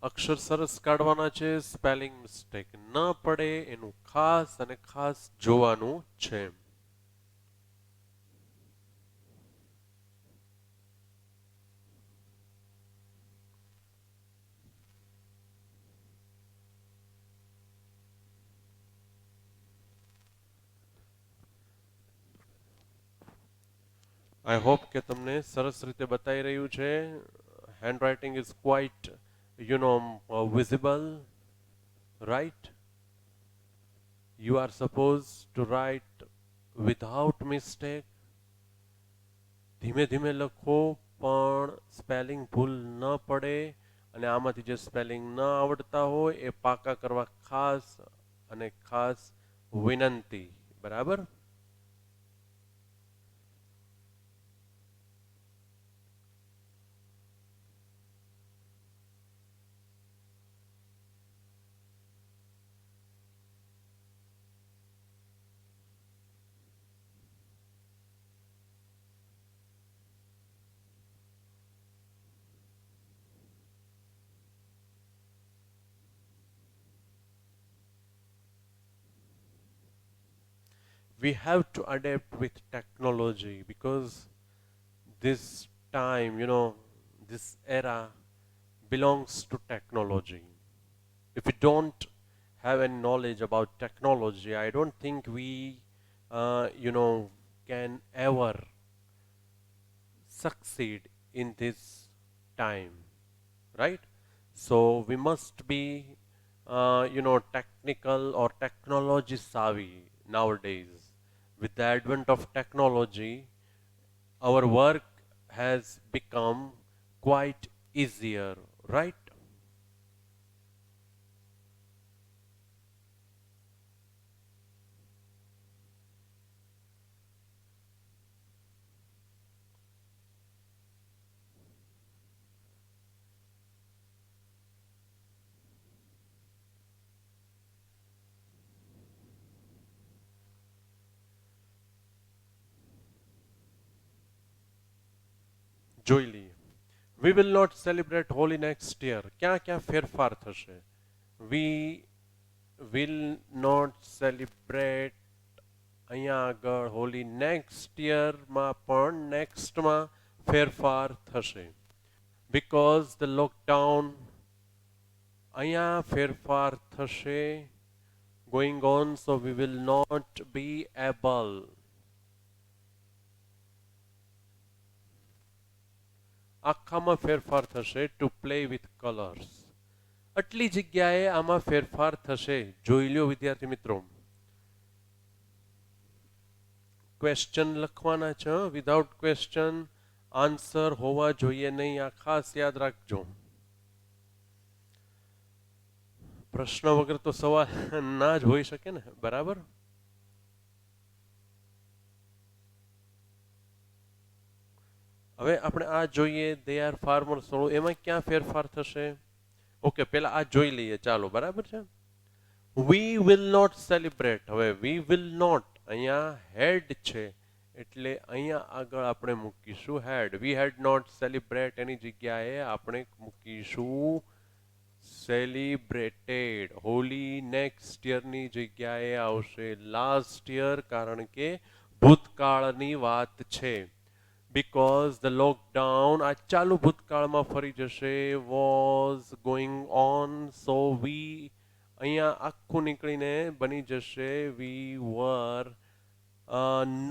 Speaker 1: અક્ષર સરસ કાઢવાના છે, સ્પેલિંગ મિસ્ટેક ન પડે એનું ખાસ અને ખાસ જોવાનું છે. આઈ હોપ કે તમને સરસ રીતે બતાવી રહ્યું છે. Handwriting is quite visible, right? You are supposed to write without mistake. ધીમે ધીમે લખો પણ સ્પેલિંગ ભૂલ ન પડે, અને આમાંથી જે સ્પેલિંગ ન આવડતા હોય એ પાકા કરવા ખાસ અને ખાસ વિનંતી. બરાબર? We have to adapt with technology because this time, this era belongs to technology. If we don't have any knowledge about technology, I don't think we, can ever succeed in this time, right? So we must be, technical or technology savvy nowadays. With the advent of technology, our work has become quite easier, right? જોઈ લઈએ. We will not celebrate Holi next year. ક્યાં ક્યાં ફેરફાર થશે? We will not celebrate અહીંયા આગળ Holi next યરમાં પણ નેક્સ્ટમાં ફેરફાર થશે. Because the lockdown અહીંયા ફેરફાર થશે. Going on, so we will not be able. આખામાં ફેરફાર થશે ટુ પ્લે વિથ કલર્સ. આટલી જગ્યાએ આમાં ફેરફાર થશે. જોઈ લ્યો વિદ્યાર્થી મિત્રો. ક્વેશ્ચન લખવાના છે, વિધાઉટ ક્વેશ્ચન આન્સર હોવા જોઈએ નહીં, આ ખાસ યાદ રાખજો. પ્રશ્ન વગર તો સવાલ ના જ હોઈ શકે ને. બરાબર? હવે આપણે આ જોઈએ, દે આર ફાર્મર્સ વાળું, એમાં ક્યાં ફેરફાર થશે? ઓકે, પેલા આ જોઈ લઈએ ચાલો. બરાબર છે? We will not celebrate. હવે વી વિલ નોટ અહીંયા હેડ છે એટલે અહીંયા આગળ આપણે મૂકીશું હેડ. વી હેડ નોટ સેલિબ્રેટ એની જગ્યાએ આપણે મૂકીશું સેલિબ્રેટેડ. હોલી નેક્સ્ટ યરની જગ્યાએ આવશે લાસ્ટ યર, કારણ કે ભૂતકાળની વાત છે. because the lockdown આ ચાલુ ભૂતકાળમાં ફરી જશે was going on, so we અહીંયા આખું નીકળીને બની જશે we were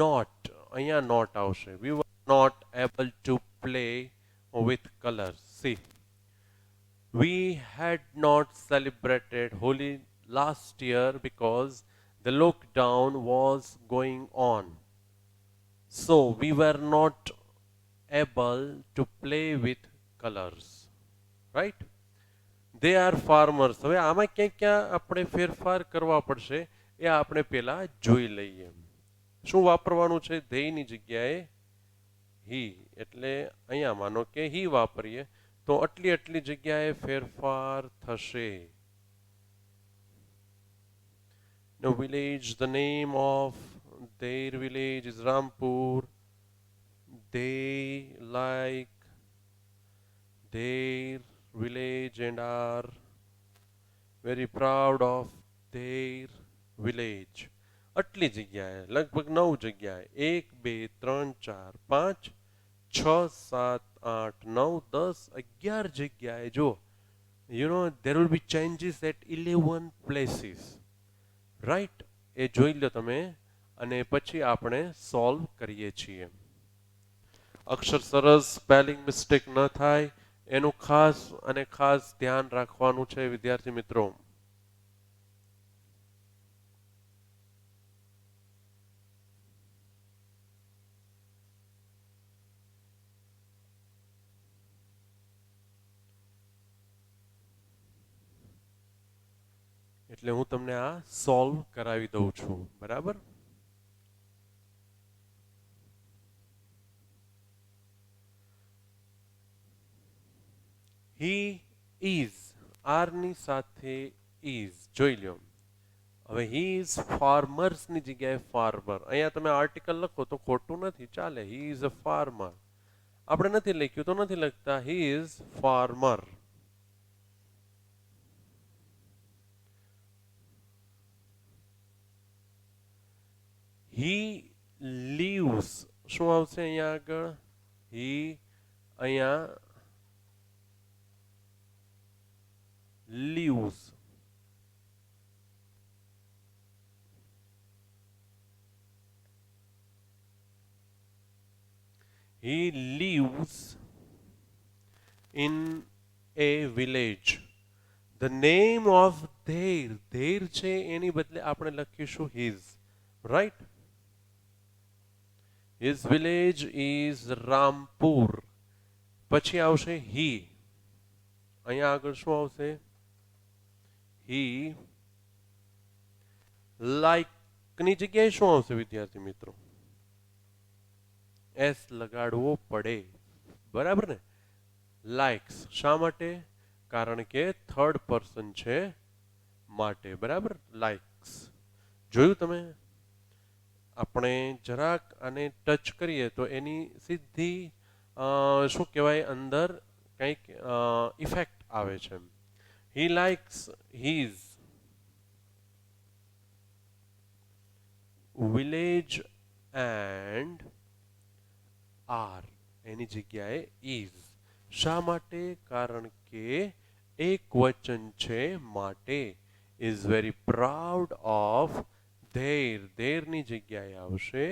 Speaker 1: not. અહીંયા not આવશે. we were not able to play with colors. See, we had not celebrated Holi last year because the lockdown was going on. So we were not able to play with colors. Right? They are farmers. હવે આમાં ક્યાં ક્યાં આપણે ફેરફાર કરવા પડશે એ આપણે પહેલા જોઈ લઈએ. શું વાપરવાનું છે? ધેયની જગ્યાએ he. એટલે અહીંયા માનો કે he વાપરીએ તો આટલી આટલી જગ્યાએ ફેરફાર થશે. No village, the name of their village is Rampur. They like their village and are very proud of their village. આટલી જગ્યાએ લગભગ 9 જગ્યાએ 1 2 3 4 5 6 7 8 9 10 11 જગ્યાએ જો there will be changes at 11 places, right? એ જોઈ લો તમે અને પછી આપણે સોલ્વ કરીએ છીએ. અક્ષર સરસ, સ્પેલિંગ મિસ્ટેક ન થાય એનું ખાસ અને ખાસ ધ્યાન રાખવાનું છે વિદ્યાર્થી મિત્રો. એટલે હું તમને આ સોલ્વ કરાવી દઉં છું, બરાબર? હી ઇઝ, આર ની સાથે ઇઝ જોઈ લ્યો. હવે હી ઇઝ ફાર્મર્સ ની જગ્યાએ ફાર્મર. અહીંયા તમે આર્ટિકલ લખો તો ખોટું નથી, ચાલે. He is a farmer. આપણે નથી લખ્યું તો નથી લખતા he is farmer. He leaves, શું આવશે અહીંયા આગળ? હી અહીંયા leaves. He lives in a village. The name of their છે એની બદલે આપણે લખીશું his, right? His village is Rampur. પછી આવશે he. અહીંયા આગળ શું આવશે? he like ની જગ્યાએ શું આવશે વિદ્યાર્થી મિત્રો? એસ લગાડવો પડે, બરાબર ને? લાઇક્સ. શા માટે? કારણ કે થર્ડ પર્સન છે માટે, બરાબર? લાઇક્સ. જોયું તમે? આપણે જરાક આને ટચ કરીએ તો એની સીધી શું કહેવાય, અંદર કંઈક ઇફેક્ટ આવે છે. He likes his village and are એની જગ્યાએ ઇઝ. શા માટે? કારણ કે એક વચન છે માટે. ઇઝ વેરી પ્રાઉડ ઓફ ધેરની જગ્યાએ આવશે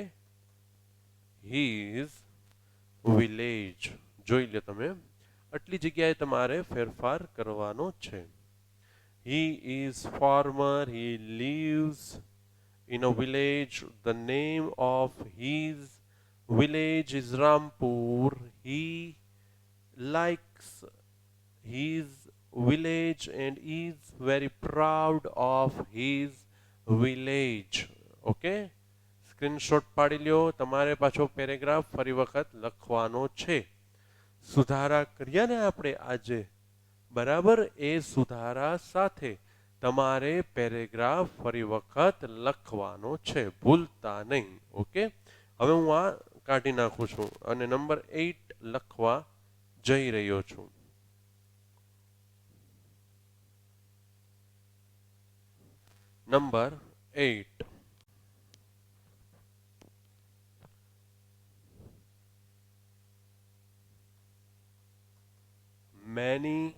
Speaker 1: હીઝ વિલેજ. જોઈ લો તમે, આટલી જગ્યાએ તમારે ફેરફાર કરવાનો છે. He is farmer, he leaves in a village. The name of his village is Rampur. He likes his village and is very proud of his village. Okay? Screenshot પાડી લ્યો. તમારે પાછો પેરેગ્રાફ ફરી વખત લખવાનો છે. સુધારા કર્યા ને આપણે આજે, બરાબર? એ સુધારા સાથે તમારે પેરેગ્રાફ ફરી વખત લખવાનો છે, ભૂલતા નહીં. ઓકે? હવે હું આ કાઢી નાખું છું અને નંબર 8 લખવા જઈ રહ્યો છું. Number 8. Many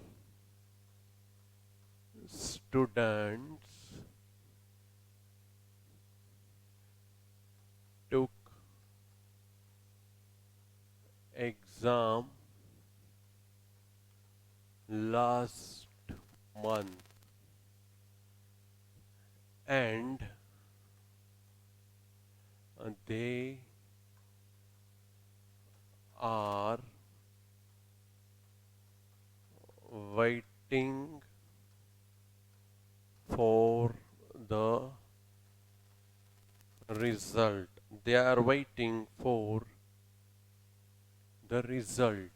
Speaker 1: students took exam last month and they are waiting for the result. They are waiting for the result.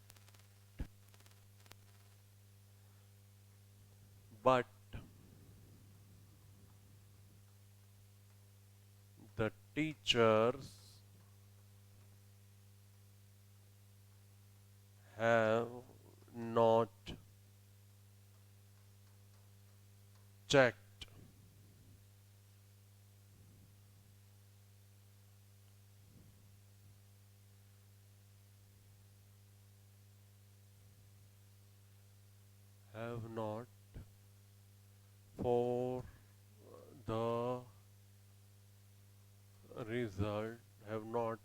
Speaker 1: But teachers have not checked have not for the result have not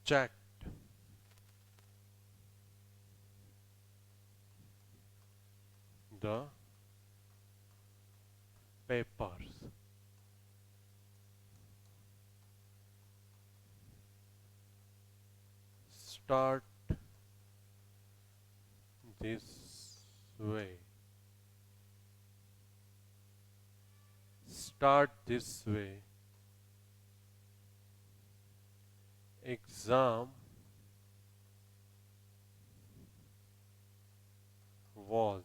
Speaker 1: checked the papers. Start this way. Start this way. Exam was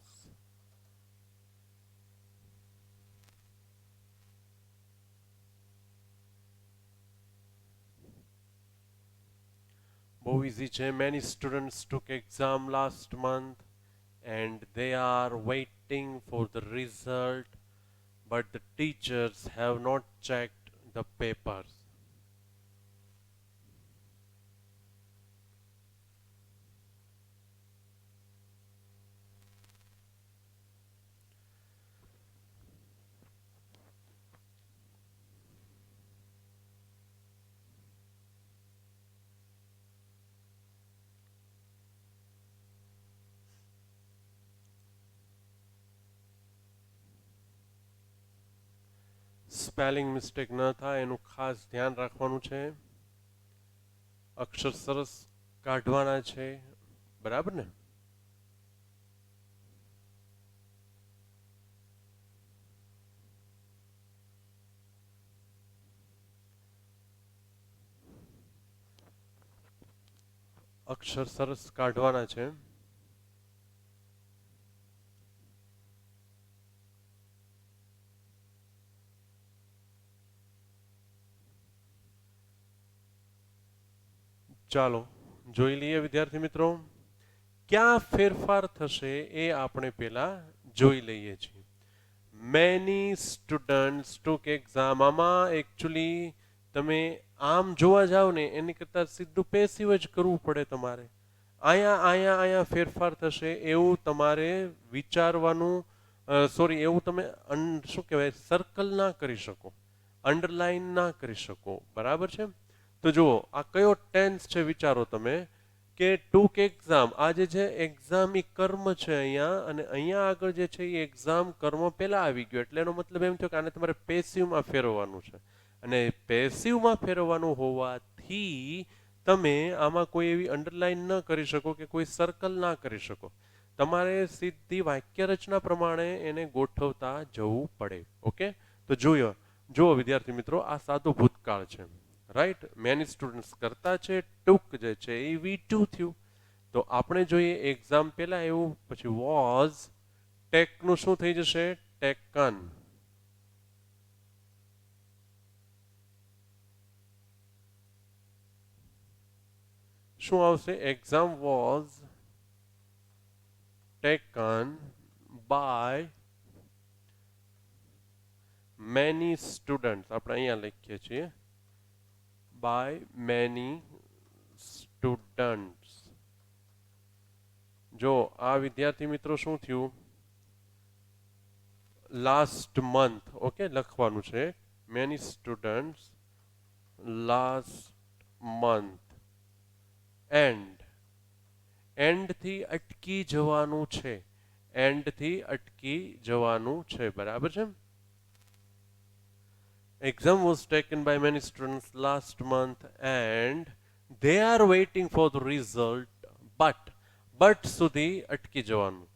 Speaker 1: બહુ easy છે. Many students took exam last month and they are waiting for the result, but the teachers have not checked the papers. Spelling mistake ન થાય એનું ખાસ ધ્યાન રાખવાનું છે. અક્ષર સરસ કાઢવાના છે, બરાબર ને? અક્ષર સરસ કાઢવાના છે. ચાલો જોઈ લઈએ વિદ્યાર્થી મિત્રો, ક્યાં ફેરફાર થશે એ આપણે પહેલા જોઈ લઈએ છીએ. મેની સ્ટુડન્ટ્સ ટુક એક્ઝામ, આમાં એકચ્યુઅલી તમે આમ જોવા જાવ ને એની કરતાં સીધું પેસિવ જ કરવું પડે તમારે. અહીંયા ફેરફાર થશે એવું તમારે વિચારવાનું, સોરી, એવું તમે શું કહેવાય, સર્કલ ના કરી શકો, અંડરલાઈન ના કરી શકો, બરાબર છે? તો જુઓ આ કયો ટેન્સ છે વિચારો તમે કે ટુક એક્ઝામ, આ જે છે એક્ઝામ એ કર્મ છે અહીંયા, અને અહીંયા આગળ જે છે એ એક્ઝામ કર્મ પહેલા આવી ગયો, એટલે એનો મતલબ એમ થયો કે આને તમારે પેસિવમાં ફેરવવાનું છે. અને પેસિવમાં ફેરવવાનું હોવાથી તમે આમાં કોઈ એવી અંડરલાઈન ન કરી શકો કે કોઈ સર્કલ ના કરી શકો. તમારે સીધી વાક્ય રચના પ્રમાણે એને ગોઠવતા જવું પડે. ઓકે, તો જુઓ વિદ્યાર્થી મિત્રો, આ સાદો ભૂતકાળ છે, રાઈટ? મેની સ્ટુડન્ટ્સ કરતા છે, ટુક જે છે એ V2 થયું. તો આપણે જોઈએ એક્ઝામ પહેલા એવું, પછી વોઝ, ટેકનું શું થઈ જશે? ટેકન. શું આવશે? Exam was taken by many students. આપણે અહીંયા લખીએ છીએ by many students. જો આ વિદ્યાર્થી મિત્રો શું થયું? Last month. ઓકે, લખવાનું છે many students last month. And થી અટકી જવાનું છે, એન્ડ થી અટકી જવાનું છે, બરાબર છે? Exam was taken by many students last month and they are waiting for the result, but સુધી અટકી જવાનું.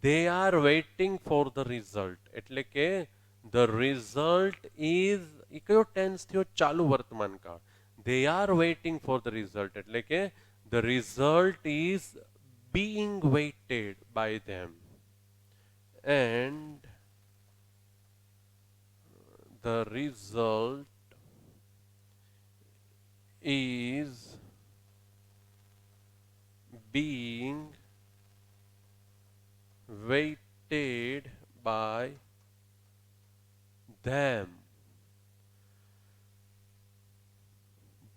Speaker 1: They are waiting for the result, એટલે કે the result is, એ કયો ટેન્સ થયો? ચાલુ વર્તમાન કાળ. They are waiting for the result, એટલે કે the result is being waited by them. And The result is being weighted by them.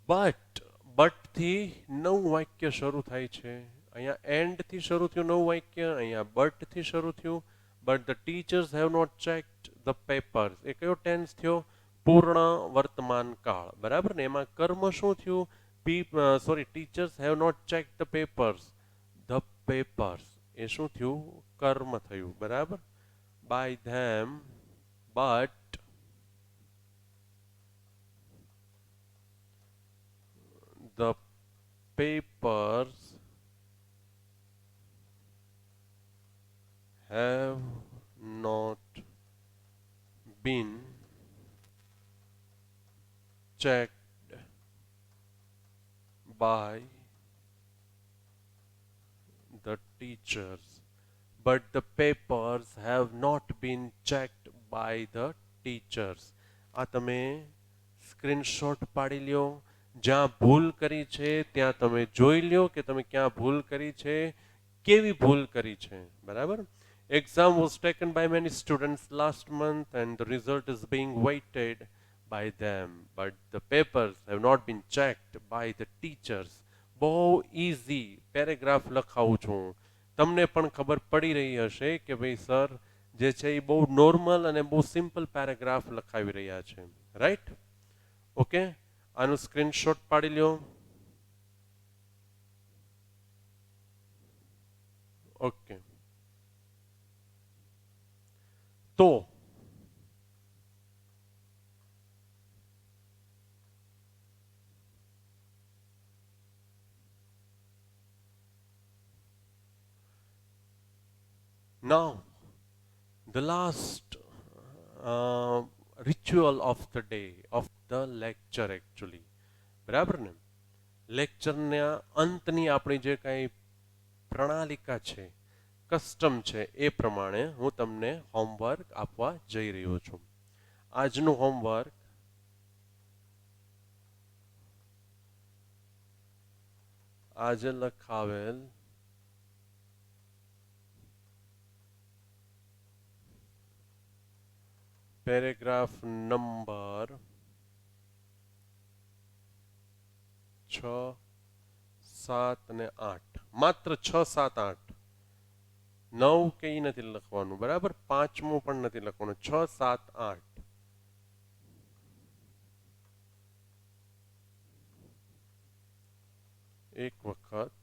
Speaker 1: But થી નવું વાક્ય શરૂ થાય છે. અહીંયા એન્ડ થી શરૂ થયું નવું વાક્ય, અહીંયા બટ થી શરૂ થયું. But the teachers have not checked the papers. એ કયો ટેન્સ થયો? પૂર્ણ વર્તમાન કાળ. બરાબર ને? એમાં કર્મ શું થયું? Sorry, teachers have not checked the papers. The papers એ શું થયું? કર્મ થયું. બરાબર? By them. But the papers have not been checked by the teachers. But the papers have not been checked by the teachers. આ તમે screenshot પાડી લ્યો. જ્યાં ભૂલ કરી છે ત્યાં તમે જોઈ લ્યો કે તમે ક્યાં ભૂલ કરી છે, કેવી ભૂલ કરી છે. બરાબર? Exam was taken by many students last month and the result is being weighted by them, but the papers have not been checked by the teachers. બહુ ઇઝી પેરેગ્રાફ લખાવું છું. તમને પણ ખબર પડી રહી હશે કે ભાઈ સર જે છે એ બહુ નોર્મલ અને બહુ સિમ્પલ પેરેગ્રાફ લખાવી રહ્યા છે. રાઈટ? ઓકે, આનું સ્ક્રીનશોટ પાડી લ્યો. ઓકે, તો now the last ritual of the day of the lecture actually. બરાબર ને? લેક્ચરના અંતની આપણી જે કાંઈ પ્રણાલિકા છે, કસ્ટમ છે, એ પ્રમાણે હું તમને હોમવર્ક આપવા જઈ રહ્યો છું. આજનું હોમવર્ક આજે લખાવેલ પેરેગ્રાફ નંબર 6, 7 અને 8. માત્ર 6, 7, 8. 9 કે ઈ નથી લખવાનું. બરાબર? 5મું પણ નથી લખવાનું. 6, 7, 8. એક વખત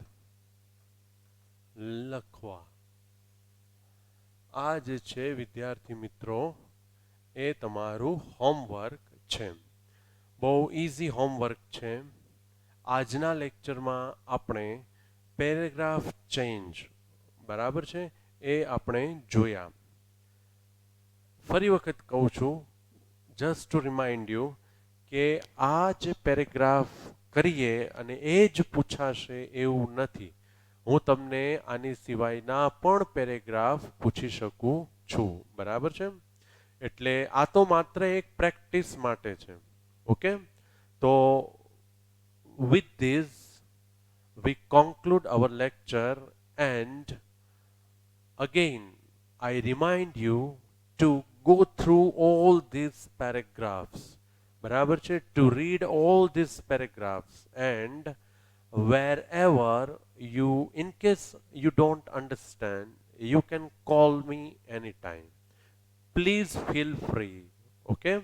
Speaker 1: લખવા. આ જે છે વિદ્યાર્થી મિત્રો એ તમારું હોમવર્ક છે. બહુ ઇઝી હોમવર્ક છે. આજના લેક્ચરમાં આપણે પેરેગ્રાફ ચેન્જ, બરાબર છે, એ આપણે જોયા. ફરી વખત કહું છું, જસ્ટ ટુ રિમાઇન્ડ યુ, કે આ જે પેરેગ્રાફ કરીએ અને એ જ પૂછાશે એવું નથી. હું તમને આની સિવાયના પણ પેરેગ્રાફ પૂછી શકું છું. બરાબર છે? એટલે આ તો માત્ર એક પ્રેક્ટિસ માટે છે. ઓકે, તો with this we conclude our lecture, and again I remind you to go through all these paragraphs. બરાબર છે? To read all these paragraphs, and wherever you, in case you don't understand, you can call me anytime. Please feel free. Okay,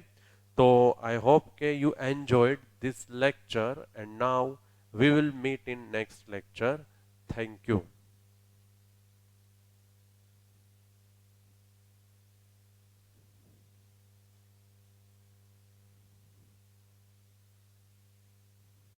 Speaker 1: so I hope you enjoyed this lecture, and now we will meet in next lecture. Thank you.